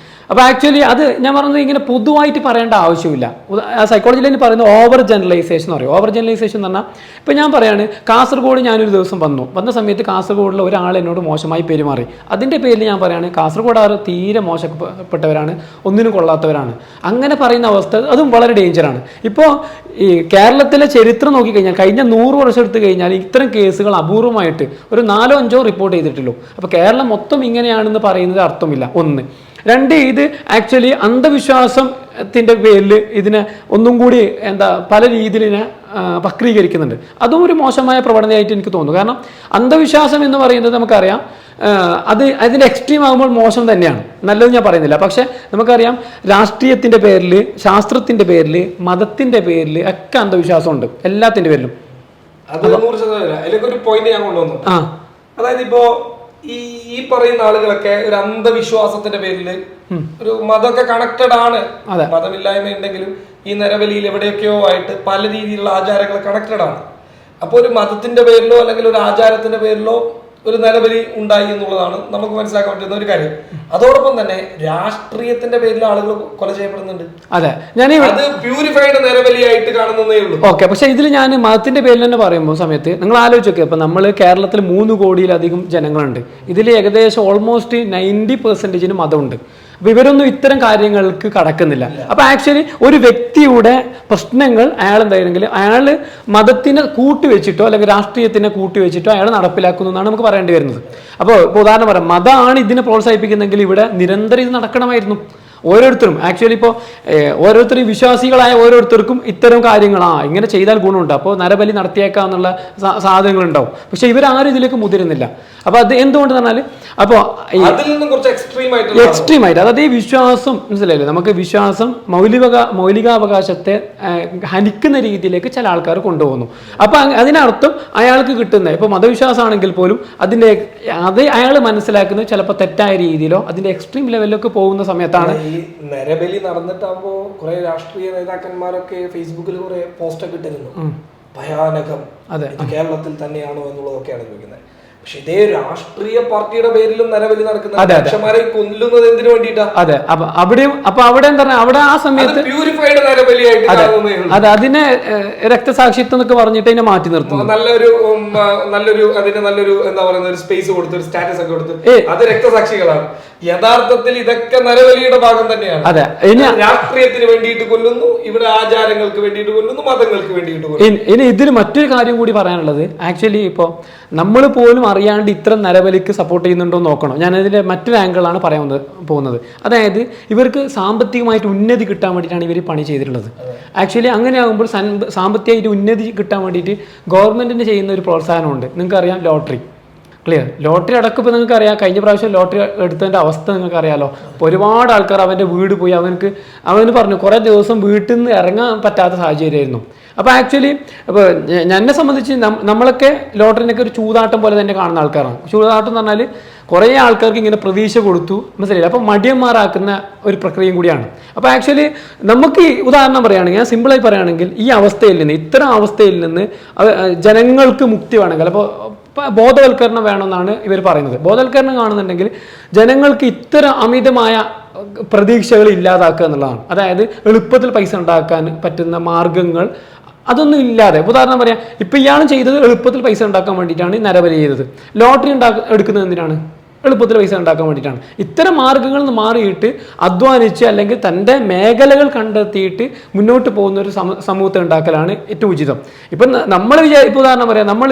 [SPEAKER 2] അപ്പോൾ ആക്ച്വലി അത് ഞാൻ പറഞ്ഞത് ഇങ്ങനെ പൊതുവായിട്ട് പറയേണ്ട ആവശ്യമില്ല. സൈക്കോളജിയിൽ തന്നെ പറയുന്നത് ഓവർ ജനറലൈസേഷൻ എന്ന് പറയും. ഓവർ ജനറലൈസേഷൻ എന്ന് പറഞ്ഞാൽ ഇപ്പം ഞാൻ പറയാണ്, കാസർഗോഡ് ഞാനൊരു ദിവസം വന്ന സമയത്ത് കാസർഗോഡിലെ ഒരാൾ എന്നോട് മോശമായി പെരുമാറി. അതിൻ്റെ പേരിൽ ഞാൻ പറയാണ് കാസർഗോഡ് ആറ് തീരെ മോശപ്പെട്ടവരാണ്, ഒന്നിനും കൊള്ളാത്തവരാണ്, അങ്ങനെ പറയുന്ന അവസ്ഥ അതും വളരെ ഡേഞ്ചറാണ്. ഇപ്പോൾ ഈ കേരളത്തിലെ ചരിത്രം നോക്കിക്കഴിഞ്ഞാൽ കഴിഞ്ഞ 100 വർഷം എടുത്തു കഴിഞ്ഞാൽ ഇത്തരം കേസുകൾ അപൂർവമായിട്ട് ഒരു 4-5 റിപ്പോർട്ട് ചെയ്തിട്ടുള്ളൂ. അപ്പോൾ കേരളം മൊത്തം ഇങ്ങനെയാണെന്ന് പറയുന്നത് അർത്ഥമില്ല. ഒന്ന്. രണ്ട്, ഇത് ആക്ച്വലി അന്ധവിശ്വാസത്തിന്റെ പേരിൽ ഇതിനെ ഒന്നും കൂടി പല രീതിയിൽ ഇതിനെ വക്രീകരിക്കുന്നുണ്ട്. അതും ഒരു മോശമായ പ്രവണതയായിട്ട് എനിക്ക് തോന്നുന്നു. കാരണം അന്ധവിശ്വാസം എന്ന് പറയുന്നത് നമുക്കറിയാം, അതിന്റെ എക്സ്ട്രീം ആകുമ്പോൾ മോശം തന്നെയാണ്, നല്ലത് ഞാൻ പറയുന്നില്ല. പക്ഷെ നമുക്കറിയാം രാഷ്ട്രീയത്തിന്റെ പേരിൽ, ശാസ്ത്രത്തിന്റെ പേരിൽ, മതത്തിന്റെ പേരിൽ ഒക്കെ അന്ധവിശ്വാസമുണ്ട്, എല്ലാത്തിന്റെ പേരിലും.
[SPEAKER 1] അത് 100% അതിലൊക്കെ പോയിന്റ് ഞാൻ കൊണ്ടുവന്നു. അതായത് ഇപ്പോ ഈ പറയുന്ന ആളുകളൊക്കെ ഒരു അന്ധവിശ്വാസത്തിന്റെ പേരിൽ ഒരു മതമൊക്കെ കണക്റ്റഡ് ആണ്. മതമില്ലായ്മ ഉണ്ടെങ്കിലും ഈ നരബലിയിൽ എവിടെയൊക്കെയോ ആയിട്ട് പല രീതിയിലുള്ള ആചാരങ്ങൾ കണക്റ്റഡ് ആണ്. അപ്പൊ ഒരു മതത്തിന്റെ പേരിലോ അല്ലെങ്കിൽ ഒരു ആചാരത്തിന്റെ പേരിലോ ഒരു നരബലി ഉണ്ടായി എന്നുള്ളതാണ് നമുക്ക് മനസ്സിലാക്കാൻ പറ്റുന്ന ഒരു കാര്യം. അതോടൊപ്പം തന്നെ രാഷ്ട്രീയത്തിന്റെ പേരിൽ ആളുകൾ കൊല ചെയ്യപ്പെടുന്നുണ്ട്.
[SPEAKER 2] അതെ, ഞാൻ
[SPEAKER 1] അത് പ്യൂരിഫൈഡ് നരബലിയായിട്ട് കാണുന്നതേ ഉള്ളൂ.
[SPEAKER 2] ഓക്കെ, പക്ഷെ ഇതിൽ ഞാൻ മതത്തിന്റെ പേരിൽ തന്നെ പറയുമ്പോൾ സമയത്ത് നിങ്ങൾ ആലോചിച്ച് നോക്കുക. ഇപ്പൊ നമ്മൾ കേരളത്തിൽ 3 കോടിയിലധികം ജനങ്ങളുണ്ട്. ഇതിൽ ഏകദേശം ഓൾമോസ്റ്റ് 90% മതമുണ്ട്. അപ്പൊ ഇവരൊന്നും ഇത്തരം കാര്യങ്ങൾക്ക് കടക്കുന്നില്ല. അപ്പൊ ആക്ച്വലി ഒരു വ്യക്തിയുടെ പ്രശ്നങ്ങൾ അയാൾ എന്തായിരുന്നെങ്കിൽ അയാൾ മതത്തിനെ കൂട്ടിവെച്ചിട്ടോ അല്ലെങ്കിൽ രാഷ്ട്രീയത്തിനെ കൂട്ടിവെച്ചിട്ടോ അയാൾ നടപ്പിലാക്കുന്നു എന്നാണ് നമുക്ക് പറയേണ്ടി വരുന്നത്. അപ്പോൾ ഇപ്പോൾ ഉദാഹരണം പറയാം, മതമാണ് ഇതിനെ പ്രോത്സാഹിപ്പിക്കുന്നെങ്കിൽ ഇവിടെ നിരന്തരം ഇത് നടക്കണമായിരുന്നു. ഓരോരുത്തരും ആക്ച്വലി ഇപ്പോൾ ഓരോരുത്തരും വിശ്വാസികളായ ഓരോരുത്തർക്കും ഇത്തരം കാര്യങ്ങൾ ഇങ്ങനെ ചെയ്താൽ ഗുണമുണ്ട്, അപ്പോൾ നരബലി നടത്തിയേക്കാം എന്നുള്ള സാധനങ്ങളുണ്ടാവും. പക്ഷെ ഇവരാരും ഇതിലേക്ക് മുതിരുന്നില്ല. അപ്പൊ അത് എന്തുകൊണ്ട് പറഞ്ഞാൽ അപ്പോൾ എക്സ്ട്രീം ആയിട്ട് അതായത് ഈ വിശ്വാസം മനസ്സിലായില്ലേ, നമുക്ക് വിശ്വാസം മൗലികാവകാശത്തെ ഹനിക്കുന്ന രീതിയിലേക്ക് ചില ആൾക്കാർ കൊണ്ടുപോകുന്നു. അപ്പൊ അതിനർത്ഥം അയാൾക്ക് കിട്ടുന്ന ഇപ്പൊ മതവിശ്വാസമാണെങ്കിൽ പോലും അത് അയാൾ മനസ്സിലാക്കുന്നത് ചിലപ്പോൾ തെറ്റായ രീതിയിലോ അതിന്റെ എക്സ്ട്രീം ലെവലിലൊക്കെ പോകുന്ന സമയത്താണ്.
[SPEAKER 1] ഈ നരബലി നടന്നിട്ടാകുമ്പോ കുറെ രാഷ്ട്രീയ നേതാക്കന്മാരൊക്കെ ഫേസ്ബുക്കിൽ കുറെ പോസ്റ്റൊക്കെ ഇട്ടിരുന്നു, ഭയാനകം, കേരളത്തിൽ തന്നെയാണോ എന്നുള്ളതൊക്കെയാണ് ചോദിക്കുന്നത്. പക്ഷെ ഇതേ രാഷ്ട്രീയ പാർട്ടിയുടെ പേരിലും നരബലി നടക്കുന്ന മനുഷ്യന്മാരെ കൊല്ലുന്നത് എന്തിനു വേണ്ടിയിട്ടാ?
[SPEAKER 2] അതെ, അവിടെ എന്താ പറഞ്ഞാൽ അവിടെ ആ സമയത്ത്
[SPEAKER 1] പ്യൂരിഫൈഡ് നരബലിയായിട്ട്
[SPEAKER 2] അതിനെ രക്തസാക്ഷിത്വം എന്നൊക്കെ പറഞ്ഞിട്ട് അതിനെ മാറ്റി നിർത്തുന്നു.
[SPEAKER 1] നല്ലൊരു അതിന് നല്ലൊരു എന്താ പറയുന്ന ഒരു സ്പേസ് കൊടുത്ത് ഒരു സ്റ്റാറ്റസ് ഒക്കെ കൊടുത്ത് അത് രക്തസാക്ഷികളാണ്. യഥാർത്ഥത്തിൽ ഇതൊക്കെ നരബലിയുടെ ഭാഗം തന്നെയാണ്.
[SPEAKER 2] അതെ,
[SPEAKER 1] രാഷ്ട്രീയത്തിന് വേണ്ടിയിട്ട് കൊല്ലുന്നു, ഇവിടെ ആചാരങ്ങൾക്ക് വേണ്ടിയിട്ട് കൊല്ലുന്നു, മതങ്ങൾക്ക് വേണ്ടിയിട്ട് കൊല്ലുന്നു.
[SPEAKER 2] ഇനി ഇതിൽ മറ്റൊരു കാര്യം കൂടി പറയാനുള്ളത്, ആക്ച്വലി ഇപ്പൊ നമ്മൾ പോലും അറിയാണ്ട് ഇത്തരം നരബലിക്ക് സപ്പോർട്ട് ചെയ്യുന്നുണ്ടോ എന്ന് നോക്കണം. ഞാനതിന്റെ മറ്റൊരു ആംഗിളാണ് പറയാൻ പോകുന്നത്. അതായത് ഇവർക്ക് സാമ്പത്തികമായിട്ട് ഉന്നതി കിട്ടാൻ വേണ്ടിയിട്ടാണ് ഇവർ പണി ചെയ്തിട്ടുള്ളത്. ആക്ച്വലി അങ്ങനെ ആകുമ്പോൾ സാമ്പത്തികമായിട്ട് ഉന്നതി കിട്ടാൻ വേണ്ടിയിട്ട് ഗവൺമെന്റിന് ചെയ്യുന്ന ഒരു പ്രോത്സാഹനമുണ്ട്. നിങ്ങൾക്കറിയാം, ലോട്ടറി. ക്ലിയർ, ലോട്ടറി അടക്കം ഇപ്പോൾ നിങ്ങൾക്ക് അറിയാം, കഴിഞ്ഞ പ്രാവശ്യം ലോട്ടറി എടുത്തതിൻ്റെ അവസ്ഥ നിങ്ങൾക്ക് അറിയാലോ. അപ്പോൾ ഒരുപാട് ആൾക്കാർ അവൻ്റെ വീട് പോയി അവന് പറഞ്ഞു കുറേ ദിവസം വീട്ടിൽ നിന്ന് ഇറങ്ങാൻ പറ്റാത്ത സാഹചര്യമായിരുന്നു. അപ്പോൾ ആക്ച്വലി അപ്പോൾ എന്നെ സംബന്ധിച്ച് നമ്മളൊക്കെ ലോട്ടറിനൊക്കെ ഒരു ചൂതാട്ടം പോലെ തന്നെ കാണുന്ന ആൾക്കാരാണ്. ചൂതാട്ടം എന്ന് പറഞ്ഞാൽ കുറേ ആൾക്കാർക്ക് ഇങ്ങനെ പ്രതീക്ഷ കൊടുത്തു, മനസ്സിലായില്ല, അപ്പോൾ മടിയന്മാരാക്കുന്ന ഒരു പ്രക്രിയയും കൂടിയാണ്. അപ്പോൾ ആക്ച്വലി നമുക്ക് ഉദാഹരണം പറയുകയാണെങ്കിൽ, ഞാൻ സിമ്പിളായി പറയുകയാണെങ്കിൽ, ഈ അവസ്ഥയിൽ നിന്ന് ഇത്തരം അവസ്ഥയിൽ നിന്ന് ജനങ്ങൾക്ക് മുക്തി വേണമെങ്കിൽ, അപ്പോൾ ബോധവൽക്കരണം വേണമെന്നാണ് ഇവർ പറയുന്നത്. ബോധവൽക്കരണം കാണുന്നുണ്ടെങ്കിൽ ജനങ്ങൾക്ക് ഇത്തരം അമിതമായ പ്രതീക്ഷകൾ ഇല്ലാതാക്കുക എന്നുള്ളതാണ്. അതായത് എളുപ്പത്തിൽ പൈസ ഉണ്ടാക്കാൻ പറ്റുന്ന മാർഗങ്ങൾ അതൊന്നും ഇല്ലാതെ, ഉദാഹരണം പറയാം, ഇപ്പം ഇയാളും ചെയ്തത് എളുപ്പത്തിൽ പൈസ ഉണ്ടാക്കാൻ വേണ്ടിയിട്ടാണ് നരബലി ചെയ്തത്. ലോട്ടറി എടുക്കുന്നത് എന്തിനാണ്? എളുപ്പത്തിൽ പൈസ ഉണ്ടാക്കാൻ വേണ്ടിയിട്ടാണ്. ഇത്തരം മാർഗങ്ങളിൽ നിന്ന് മാറിയിട്ട് അധ്വാനിച്ച് അല്ലെങ്കിൽ തൻ്റെ മേഖലകൾ കണ്ടെത്തിയിട്ട് മുന്നോട്ട് പോകുന്ന ഒരു സമൂഹത്തെ ഉണ്ടാക്കലാണ് ഏറ്റവും ഉചിതം. ഇപ്പം നമ്മൾ ഇപ്പോൾ ഉദാഹരണം പറയാം, നമ്മൾ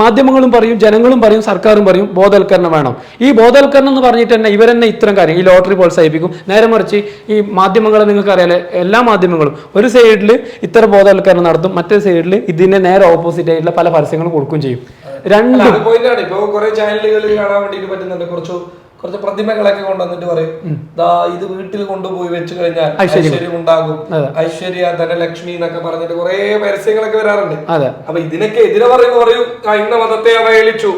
[SPEAKER 2] മാധ്യമങ്ങളും പറയും, ജനങ്ങളും പറയും, സർക്കാരും പറയും ബോധവൽക്കരണം വേണം. ഈ ബോധവൽക്കരണം എന്ന് പറഞ്ഞിട്ട് തന്നെ ഇവരെന്നെ ഇത്തരം കാര്യം ഈ ലോട്ടറി പ്രോത്സാഹിപ്പിക്കും. നേരെ മറിച്ച് ഈ മാധ്യമങ്ങൾ നിങ്ങൾക്ക് അറിയാലോ, എല്ലാ മാധ്യമങ്ങളും ഒരു സൈഡിൽ ഇത്തരം ബോധവൽക്കരണം നടത്തും, മറ്റേ സൈഡിൽ ഇതിനെ നേരെ ഓപ്പോസിറ്റ് ആയിട്ടുള്ള പല പരസ്യങ്ങളും കൊടുക്കുകയും ചെയ്യും. രണ്ടും
[SPEAKER 1] പോയിന്റാണ്. ഇപ്പൊ കുറെ ചാനലുകളിൽ കാണാൻ വേണ്ടിട്ട് പറ്റുന്നുണ്ട്, കുറച്ച് പ്രതിമകളൊക്കെ കൊണ്ടുവന്നിട്ട് പറയും, ദാ ഇത് വീട്ടിൽ കൊണ്ടുപോയി വെച്ച് കഴിഞ്ഞാൽ ഐശ്വര്യം ഉണ്ടാകും, ഐശ്വര്യ ധനലക്ഷ്മി എന്നൊക്കെ പറഞ്ഞിട്ട് കുറെ പരസ്യങ്ങളൊക്കെ വരാറുണ്ട്. അപ്പൊ ഇതിനൊക്കെ എതിരെ പറയുമ്പോൾ പറയും, ഇന്ന മതത്തെ അവഹേളിച്ചു,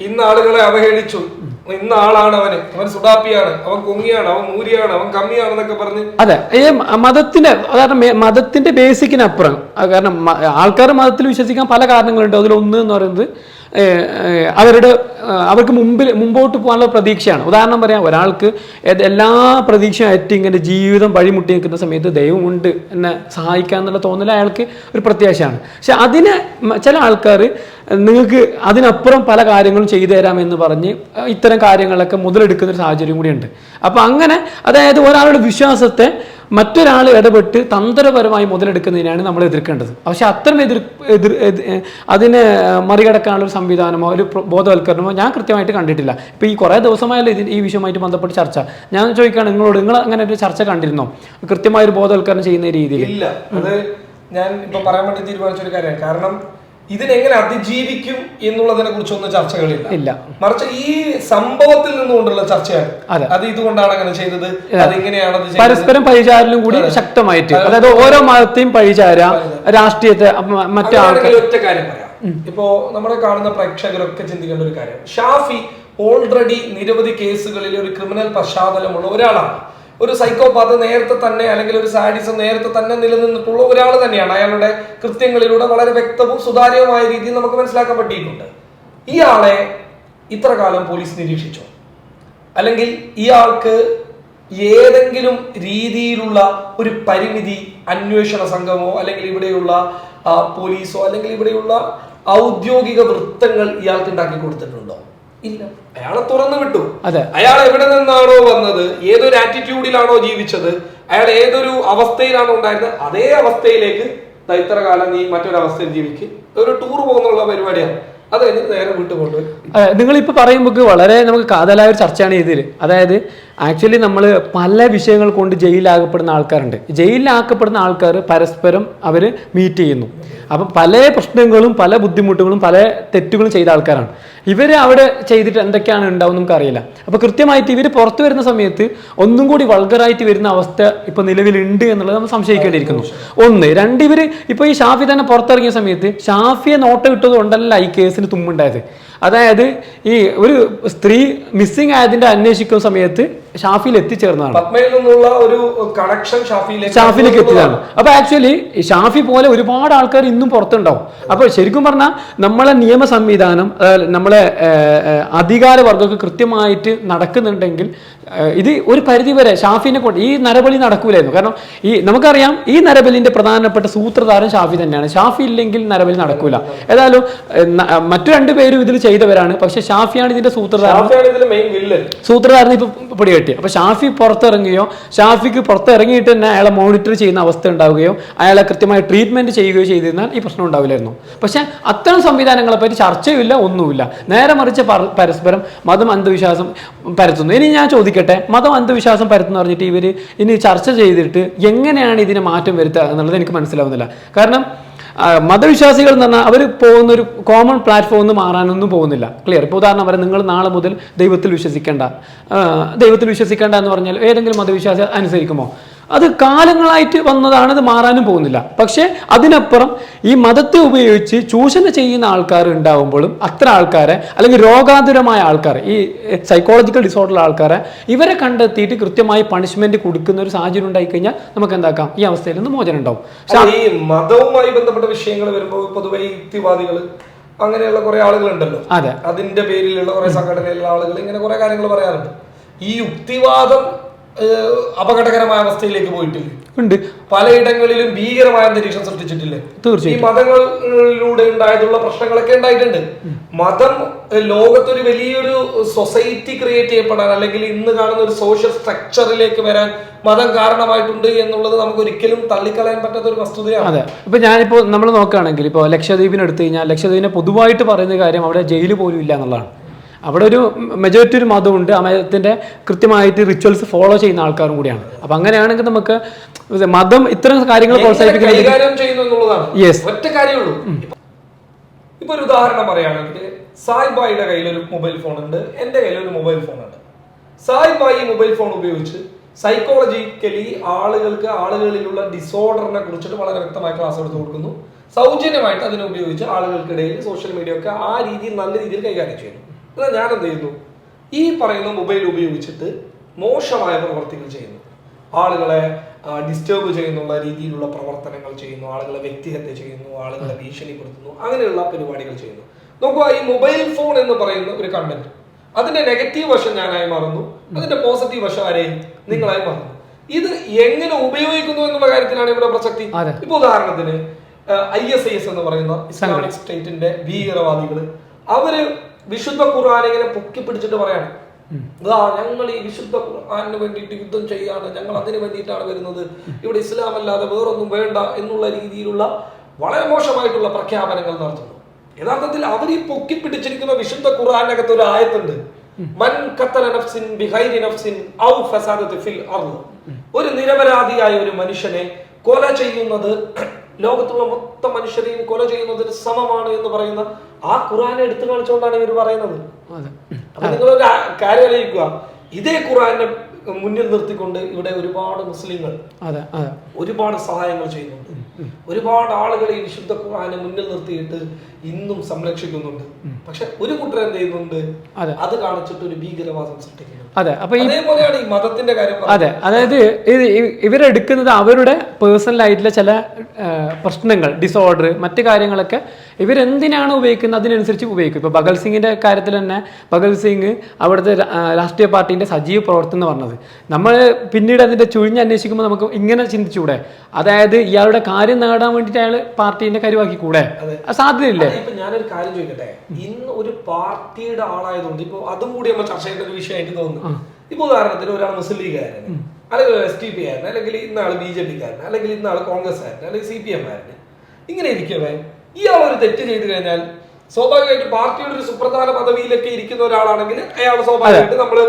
[SPEAKER 1] ഇന്ന ആളുകളെ അവഹേളിച്ചു, ഇന്ന ആളാണ് അവൻ സുഡാപ്പിയാണ്, അവൻ കൊങ്ങിയാണ്, അവൻ മൂരിയാണ്, അവൻ കമ്മിയാണെന്നൊക്കെ പറഞ്ഞ്.
[SPEAKER 2] അതെ, ഈ മതത്തിന്റെ ബേസിക്കിനപ്പുറം, കാരണം ആൾക്കാർ മതത്തിൽ വിശ്വസിക്കാൻ പല കാരണങ്ങളുണ്ട്. അതിലൊന്ന് എന്ന് പറയുന്നത് അവർക്ക് മുമ്പോട്ട് പോകാനുള്ള പ്രതീക്ഷയാണ്. ഉദാഹരണം പറയാം, ഒരാൾക്ക് എല്ലാ പ്രതീക്ഷയായിട്ട് ഇങ്ങനെ ജീവിതം വഴിമുട്ടി നിൽക്കുന്ന സമയത്ത് ദൈവമുണ്ട് എന്നെ സഹായിക്കുക എന്നുള്ള തോന്നൽ അയാൾക്ക് ഒരു പ്രത്യാശയാണ്. പക്ഷെ അതിന് ചില ആൾക്കാർ നിങ്ങൾക്ക് അതിനപ്പുറം പല കാര്യങ്ങളും ചെയ്തു തരാമെന്ന് പറഞ്ഞ് ഇത്തരം കാര്യങ്ങളൊക്കെ മുതലെടുക്കുന്ന ഒരു സാഹചര്യം കൂടിയുണ്ട്. അപ്പം അങ്ങനെ, അതായത് ഒരാളുടെ വിശ്വാസത്തെ മറ്റൊരാൾ ഇടപെട്ട് തന്ത്രപരമായി മുതലെടുക്കുന്നതിനാണ് നമ്മൾ എതിർക്കേണ്ടത്. പക്ഷെ അത്തരം അതിനെ മറികടക്കാനുള്ള ഒരു സംവിധാനമോ ഒരു ബോധവൽക്കരണമോ ഞാൻ കൃത്യമായിട്ട് കണ്ടിട്ടില്ല. ഇപ്പം ഈ കുറേ ദിവസമായാലും ഈ വിഷയമായിട്ട് ബന്ധപ്പെട്ട് ചർച്ച. ഞാൻ ചോദിക്കുകയാണ് നിങ്ങളോട്, നിങ്ങൾ അങ്ങനെ ഒരു ചർച്ച കണ്ടിരുന്നോ കൃത്യമായൊരു ബോധവൽക്കരണം ചെയ്യുന്ന രീതിയിൽ?
[SPEAKER 1] ഇല്ല, അത് ഞാൻ ഇപ്പൊ പറയാൻ വേണ്ടി തീരുമാനിച്ചൊരു കാര്യമാണ്. കാരണം ഇതിനെങ്ങനെ അതിജീവിക്കും എന്നുള്ളതിനെ കുറിച്ചൊന്നും ചർച്ചകളില്ല. മറിച്ച് ഈ സംഭവത്തിൽ നിന്നുകൊണ്ടുള്ള ചർച്ചയാണ്. അത് ഇതുകൊണ്ടാണ് അങ്ങനെ ചെയ്തത്, അതെങ്ങനെയാണ്
[SPEAKER 2] പരസ്പരം പഴിചാരലും കൂടി ശക്തമായിട്ട്, അതായത് ഓരോ മതത്തെയും പഴിചാര, രാഷ്ട്രീയത്തെ മറ്റേ ആൾക്കാർ.
[SPEAKER 1] ഒറ്റ കാര്യം പറയാം, ഇപ്പോ നമ്മളെ കാണുന്ന പ്രേക്ഷകരൊക്കെ ചിന്തിക്കേണ്ട ഒരു കാര്യം, ഷാഫി ഓൾറെഡി നിരവധി കേസുകളിൽ ഒരു ക്രിമിനൽ പശ്ചാത്തലമുള്ള ഒരാളാണ്. ഒരു സൈക്കോപാത്ത് നേരത്തെ തന്നെ, അല്ലെങ്കിൽ ഒരു സാഡിസം നേരത്തെ തന്നെ നിലനിന്നിട്ടുള്ള ഒരാൾ തന്നെയാണ്. അയാളുടെ കൃത്യങ്ങളിലൂടെ വളരെ വ്യക്തവും സുതാര്യവുമായ രീതിയിൽ നമുക്ക് മനസ്സിലാക്കാൻ പറ്റിയിട്ടുണ്ട്. ഇയാളെ ഇത്ര കാലം പോലീസ് നിരീക്ഷിച്ചോ? അല്ലെങ്കിൽ ഇയാൾക്ക് ഏതെങ്കിലും രീതിയിലുള്ള ഒരു പരിമിതി അന്വേഷണ സംഘമോ അല്ലെങ്കിൽ ഇവിടെയുള്ള പോലീസോ അല്ലെങ്കിൽ ഇവിടെയുള്ള ഔദ്യോഗിക വൃത്തങ്ങൾ ഇയാൾക്ക് ഉണ്ടാക്കി കൊടുത്തിട്ടുണ്ടോ? ഇല്ല. അയാളെ തുറന്നു വിട്ടു. അയാൾ എവിടെ നിന്നാണോ വന്നത്, ഏതൊരു ആറ്റിറ്റ്യൂഡിലാണോ ജീവിച്ചത്, അയാൾ ഏതൊരു അവസ്ഥയിലാണോ ഉണ്ടായിരുന്നത്, അതേ അവസ്ഥയിലേക്ക് ഇത്ര കാലം നീ മറ്റൊരവസ്ഥയിൽ ജീവിക്കും. ഒരു ടൂർ പോകുന്നുള്ള പരിപാടിയാണ്. അത് കഴിഞ്ഞിട്ട് നേരെ വീട്ടിൽ കൊണ്ടുപോയി.
[SPEAKER 2] നിങ്ങളിപ്പോൾ പറയുമ്പോൾ വളരെ നമുക്ക് കാതലായ ഒരു ചർച്ചയാണ് ഇതിൽ. അതായത് ആക്ച്വലി നമ്മൾ പല വിഷയങ്ങൾ കൊണ്ട് ജയിലിലാക്കപ്പെടുന്ന ആൾക്കാരുണ്ട്. ജയിലിലാക്കപ്പെടുന്ന ആൾക്കാർ പരസ്പരം അവർ മീറ്റ് ചെയ്യുന്നു. അപ്പം പല പ്രശ്നങ്ങളും പല ബുദ്ധിമുട്ടുകളും പല തെറ്റുകളും ചെയ്ത ആൾക്കാരാണ്. ഇവർ അവിടെ ചെയ്തിട്ട് എന്തൊക്കെയാണ് ഉണ്ടാവും നമുക്ക് അറിയില്ല. അപ്പോൾ കൃത്യമായിട്ട് ഇവർ പുറത്തു വരുന്ന സമയത്ത് ഒന്നും കൂടി വൾഗറായിട്ട് വരുന്ന അവസ്ഥ ഇപ്പോൾ നിലവിലുണ്ട് എന്നുള്ളത് നമ്മൾ സംശയിക്കേണ്ടിയിരിക്കുന്നു. ഒന്ന്. രണ്ട്, ഇവർ ഇപ്പോൾ ഈ ഷാഫി തന്നെ പുറത്തിറങ്ങിയ സമയത്ത് ഷാഫിയെ നോട്ടം ഇട്ടത് കൊണ്ടല്ല ഈ കേസിന് തുമ്മുണ്ടായത്. അതായത് ഈ ഒരു സ്ത്രീ മിസ്സിംഗ് ആയതിന്റെ അന്വേഷിക്കുന്ന സമയത്ത് ഷാഫിയിൽ എത്തിച്ചേർന്നതാണ്,
[SPEAKER 1] ഒരു കണക്ഷൻ
[SPEAKER 2] ഷാഫിയിലേക്ക് എത്തിയതാണ്. അപ്പൊ ആക്ച്വലി ഷാഫി പോലെ ഒരുപാട് ആൾക്കാർ ഇന്നും പുറത്തുണ്ടാവും. അപ്പൊ ശരിക്കും പറഞ്ഞാൽ നമ്മളെ നിയമ സംവിധാനം, നമ്മളെ അധികാരവർഗ്ഗമൊക്കെ കൃത്യമായിട്ട് നടക്കുന്നുണ്ടെങ്കിൽ ഇത് ഒരു പരിധിവരെ ഷാഫിനെ കൊണ്ട് ഈ നരബലി നടക്കൂലായിരുന്നു. കാരണം നമുക്കറിയാം ഈ നരബലിന്റെ പ്രധാനപ്പെട്ട സൂത്രധാരൻ ഷാഫി തന്നെയാണ്. ഷാഫി ഇല്ലെങ്കിൽ നരബലി നടക്കൂല. ഏതായാലും മറ്റു രണ്ടുപേരും ഇതിൽ ചെയ്തവരാണ്. പക്ഷെ ഷാഫിയാണ് ഇതിന്റെ സൂത്രധാരൻ ഇപ്പൊ പിടികെട്ടി. അപ്പൊ ഷാഫി പുറത്തിറങ്ങുകയോ ഷാഫിക്ക് പുറത്തിറങ്ങിയിട്ട് തന്നെ അയാളെ മോണിറ്റർ ചെയ്യുന്ന അവസ്ഥ ഉണ്ടാവുകയോ അയാളെ കൃത്യമായി ട്രീറ്റ്മെന്റ് ചെയ്യുകയോ ചെയ്തിരുന്നാൽ ഈ പ്രശ്നം ഉണ്ടാവില്ലായിരുന്നു. പക്ഷെ അത്തരം സംവിധാനങ്ങളെ പറ്റി ചർച്ചയുമില്ല, ഒന്നുമില്ല. നേരെ മറിച്ച് പരസ്പരം മതം അന്ധവിശ്വാസം പരത്തുന്നു. ഇനി ഞാൻ ചോദിക്കട്ടെ, മതം അന്ധവിശ്വാസം പരത്തുന്നു പറഞ്ഞിട്ട് ഇവര് ഇനി ചർച്ച ചെയ്തിട്ട് എങ്ങനെയാണ് ഇതിന് മാറ്റം വരുത്തുക എന്നുള്ളത് എനിക്ക് മനസ്സിലാവുന്നില്ല. കാരണം മതവിശ്വാസികൾ എന്ന് പറഞ്ഞാൽ അവർ പോകുന്ന ഒരു കോമൺ പ്ലാറ്റ്ഫോമിൽ മാറാനൊന്നും പോകുന്നില്ല. ക്ലിയർ. ഇപ്പോൾ ഉദാഹരണം പറയാം, നിങ്ങൾ നാളെ മുതൽ ദൈവത്തിൽ വിശ്വസിക്കേണ്ട എന്ന് പറഞ്ഞാൽ ഏതെങ്കിലും മതവിശ്വാസി അനുസരിക്കുമോ? അത് കാലങ്ങളായിട്ട് വന്നതാണ്, അത് മാറാനും പോകുന്നില്ല. പക്ഷെ അതിനപ്പുറം ഈ മതത്തെ ഉപയോഗിച്ച് ചൂഷണം ചെയ്യുന്ന ആൾക്കാർ ഉണ്ടാവുമ്പോഴും അത്ര ആൾക്കാരെ, അല്ലെങ്കിൽ രോഗാതുരമായ ആൾക്കാർ, ഈ സൈക്കോളജിക്കൽ ഡിസോർഡറുള്ള ആൾക്കാരെ ഇവരെ കണ്ടെത്തിയിട്ട് കൃത്യമായി പണിഷ്മെന്റ് കൊടുക്കുന്ന ഒരു സാഹചര്യം ഉണ്ടായിക്കഴിഞ്ഞാൽ നമുക്ക് എന്താക്കാം, ഈ അവസ്ഥയിൽ നിന്ന് മോചനം ഉണ്ടാവും.
[SPEAKER 1] ഈ മതവുമായി ബന്ധപ്പെട്ട വിഷയങ്ങൾ വരുമ്പോൾ പൊതുവെ യുക്തിവാദികൾ അങ്ങനെയുള്ള കുറെ ആളുകളുണ്ടല്ലോ,
[SPEAKER 2] അതെ,
[SPEAKER 1] അതിന്റെ പേരിലുള്ള കുറെ സംഘടനയിലുള്ള ആളുകൾ ഇങ്ങനെ കുറെ കാര്യങ്ങൾ പറയാറുണ്ട്. ഈ യുക്തിവാദം അപകടകരമായ അവസ്ഥയിലേക്ക് പോയിട്ടില്ല,
[SPEAKER 2] ഉണ്ട്.
[SPEAKER 1] പലയിടങ്ങളിലും ഭീകരമായ അന്തരീക്ഷം സൃഷ്ടിച്ചിട്ടില്ലേ? ഈ മതങ്ങളിലൂടെ ഉണ്ടായിട്ടുള്ള പ്രശ്നങ്ങളൊക്കെ ഉണ്ടായിട്ടുണ്ട്. മതം ലോകത്തൊരു വലിയൊരു സൊസൈറ്റി ക്രിയേറ്റ് ചെയ്യപ്പെടാൻ, അല്ലെങ്കിൽ ഇന്ന് കാണുന്ന ഒരു സോഷ്യൽ സ്ട്രക്ചറിലേക്ക് വരാൻ മതം കാരണമായിട്ടുണ്ട് എന്നുള്ളത് നമുക്ക് ഒരിക്കലും തള്ളിക്കളയാൻ പറ്റാത്ത ഒരു വസ്തുതയാണ്.
[SPEAKER 2] അതെ. ഇപ്പൊ ഞാനിപ്പോ നമ്മൾ നോക്കുകയാണെങ്കിൽ ഇപ്പോൾ ലക്ഷദ്വീപിന് എടുത്തു കഴിഞ്ഞാൽ ലക്ഷദ്വീപിനെ പൊതുവായിട്ട് പറയുന്ന കാര്യം അവിടെ ജയിൽ പോലും ഇല്ല എന്നുള്ളതാണ്. അവിടെ ഒരു മെജോറിറ്റി ഒരു മതമുണ്ട്, ആ മതത്തിന്റെ കൃത്യമായിട്ട് റിച്വൽസ് ഫോളോ ചെയ്യുന്ന ആൾക്കാരും കൂടിയാണ്. അപ്പൊ അങ്ങനെയാണെങ്കിൽ നമുക്ക് മതം ഇത്തരം കാര്യങ്ങൾ
[SPEAKER 1] കൈകാര്യം ചെയ്യുന്നു എന്നുള്ളതാണ് ഒറ്റ കാര്യമുള്ളൂ. ഇപ്പൊ ഒരു ഉദാഹരണം പറയുകയാണെങ്കിൽ, സായിബായിയുടെ കയ്യിലൊരു മൊബൈൽ ഫോൺ ഉണ്ട്, എന്റെ കയ്യിലൊരു മൊബൈൽ ഫോൺ ഉണ്ട്. സായിബായി മൊബൈൽ ഫോൺ ഉപയോഗിച്ച് സൈക്കോളജിക്കലി ആളുകളിലുള്ള ഡിസോർഡറിനെ കുറിച്ചിട്ട് വളരെ വ്യക്തമായ ക്ലാസ് എടുത്ത് കൊടുക്കുന്നു. സൗജന്യമായിട്ട് അതിനെ ഉപയോഗിച്ച് ആളുകൾക്കിടയിൽ സോഷ്യൽ മീഡിയ ഒക്കെ ആ രീതിയിൽ നല്ല രീതിയിൽ കൈകാര്യം ചെയ്യുന്നു. എന്നാൽ ഞാൻ എന്ത് ചെയ്യുന്നു? ഈ പറയുന്ന മൊബൈൽ ഉപയോഗിച്ചിട്ട് മോശമായ പ്രവർത്തികൾ ചെയ്യുന്നു, ആളുകളെ ഡിസ്റ്റർബ് ചെയ്യുന്നുള്ള രീതിയിലുള്ള പ്രവർത്തനങ്ങൾ ചെയ്യുന്നു, ആളുകളെ വ്യക്തിഹത്യ ചെയ്യുന്നു, ആളുകളെ ഭീഷണിപ്പെടുത്തുന്നു, അങ്ങനെയുള്ള പരിപാടികൾ ചെയ്യുന്നു. നോക്കുക, ഈ മൊബൈൽ ഫോൺ എന്ന് പറയുന്ന ഒരു കണ്ടന്റ്, അതിന്റെ നെഗറ്റീവ് വശം ഞാനായി മാറുന്നു, അതിന്റെ പോസിറ്റീവ് വശം ആരെയും നിങ്ങളായി മാറുന്നു. ഇത് എങ്ങനെ ഉപയോഗിക്കുന്നു എന്നുള്ള കാര്യത്തിലാണ് ഇവിടെ പ്രസക്തി. ഇപ്പൊ ഉദാഹരണത്തിന് ISIS എന്ന് പറയുന്ന ഇസ്ലാമിക് സ്റ്റേറ്റിന്റെ ഭീകരവാദികള് അവര് വിശുദ്ധ ഖുർആൻ ഇങ്ങനെ പൊക്കി പിടിച്ചിട്ട് പറയാണ്, ഞങ്ങൾ ഈ വിശുദ്ധ ഖുർആനിന് വേണ്ടിയിട്ട് യുദ്ധം ചെയ്യാണ്, ഞങ്ങൾ അതിന് വേണ്ടിയിട്ടാണ് വരുന്നത്, ഇവിടെ ഇസ്ലാം അല്ലാതെ വേറൊന്നും വേണ്ട എന്നുള്ള രീതിയിലുള്ള വളരെ മോശമായിട്ടുള്ള പ്രഖ്യാപനങ്ങൾ നടത്തുന്നു. യഥാർത്ഥത്തിൽ അവർ ഈ പൊക്കി പിടിച്ചിരിക്കുന്ന വിശുദ്ധ ഖുർആനകത്ത് ഒരു ആയത്തുണ്ട്, മൻ ഖതല നഫ്സിൻ ബിഗൈരി നഫ്സിൻ ഔ ഫസാദത ഫിൽ അർദ്. ഒരു നിരപരാധിയായ ഒരു മനുഷ്യനെ കൊല ചെയ്യുന്നത് ലോകത്തുള്ള മൊത്തം മനുഷ്യരെയും കൊല ചെയ്യുന്നതിന് സമമാണ് എന്ന് പറയുന്ന ആ ഖുർആനെ എടുത്തു കാണിച്ചുകൊണ്ടാണ് ഇവർ പറയുന്നത്. അപ്പൊ നിങ്ങളൊരു കാര്യം ആലോചിക്കുക, ഇതേ ഖുർആനെ മുന്നിൽ നിർത്തിക്കൊണ്ട് ഇവിടെ ഒരുപാട് മുസ്ലിങ്ങൾ ഒരുപാട് സഹായങ്ങൾ ചെയ്യുന്നുണ്ട്, ഒരുപാട് ആളുകൾ ഈ വിശുദ്ധ ഖുർആനെ മുന്നിൽ നിർത്തിയിട്ട് ഇന്നും സംരക്ഷിക്കുന്നുണ്ട്. പക്ഷെ ഒരു കൂട്ടർ എന്ത് ചെയ്യുന്നുണ്ട്? അത് കാണിച്ചിട്ട് ഒരു ഭീകരവാദം സൃഷ്ടിക്കുന്നു. അതേപോലെയാണ് ഈ മതത്തിന്റെ കാര്യം.
[SPEAKER 2] അതെ, അതായത് ഇവരെടുക്കുന്നത് അവരുടെ പേഴ്സണൽ ആയിട്ടുള്ള ചില പ്രശ്നങ്ങൾ, ഡിസോർഡർ, മറ്റു കാര്യങ്ങളൊക്കെ ഇവരെന്തിനാണ് ഉപയോഗിക്കുന്നത് അതിനനുസരിച്ച് ഉപയോഗിക്കും. ഇപ്പൊ ഭഗത് സിംഗിന്റെ കാര്യത്തിൽ തന്നെ ഭഗത് സിംഗ് അവിടുത്തെ രാഷ്ട്രീയ പാർട്ടിന്റെ സജീവ പ്രവർത്തനം എന്ന് പറഞ്ഞത്, നമ്മൾ പിന്നീട് അതിന്റെ ചുഴിഞ്ഞ് അന്വേഷിക്കുമ്പോൾ നമുക്ക് ഇങ്ങനെ ചിന്തിച്ചുകൂടെ, അതായത് ഇയാളുടെ കാര്യം നേടാൻ വേണ്ടിയിട്ട് അയാൾ പാർട്ടീന്റെ കരുവാക്കി കൂടെ, സാധ്യതയില്ലേ?
[SPEAKER 1] ഇപ്പൊ ഞാനൊരു കാര്യം ചോദിക്കട്ടെ, ഇന്ന് ഒരു പാർട്ടിയുടെ ആളായതുകൊണ്ട് ഇപ്പൊ അതും കൂടി നമ്മൾ ചർച്ച ചെയ്യേണ്ട ഒരു വിഷയമായിട്ട് തോന്നുന്നു. ഇപ്പൊ ഉദാഹരണത്തിന് ഒരാൾ മുസ്ലിം ലീഗുകാരൻ, അല്ലെങ്കിൽ SDP കാരൻ, അല്ലെങ്കിൽ ഇന്നാള് BJP കാരൻ, അല്ലെങ്കിൽ ഇന്നാള് കോൺഗ്രസ് കാരൻ, അല്ലെങ്കിൽ CPM കാരൻ, ഇങ്ങനെ ഇരിക്കവേ ഇയാൾ ഒരു തെറ്റ് ചെയ്തു കഴിഞ്ഞാൽ സ്വാഭാവികമായിട്ട് പാർട്ടിയുടെ ഒരു സുപ്രധാന പദവിയിലൊക്കെ ഇരിക്കുന്ന ഒരാളാണെങ്കിൽ അയാൾ സ്വാഭാവികമായിട്ട് നമ്മള്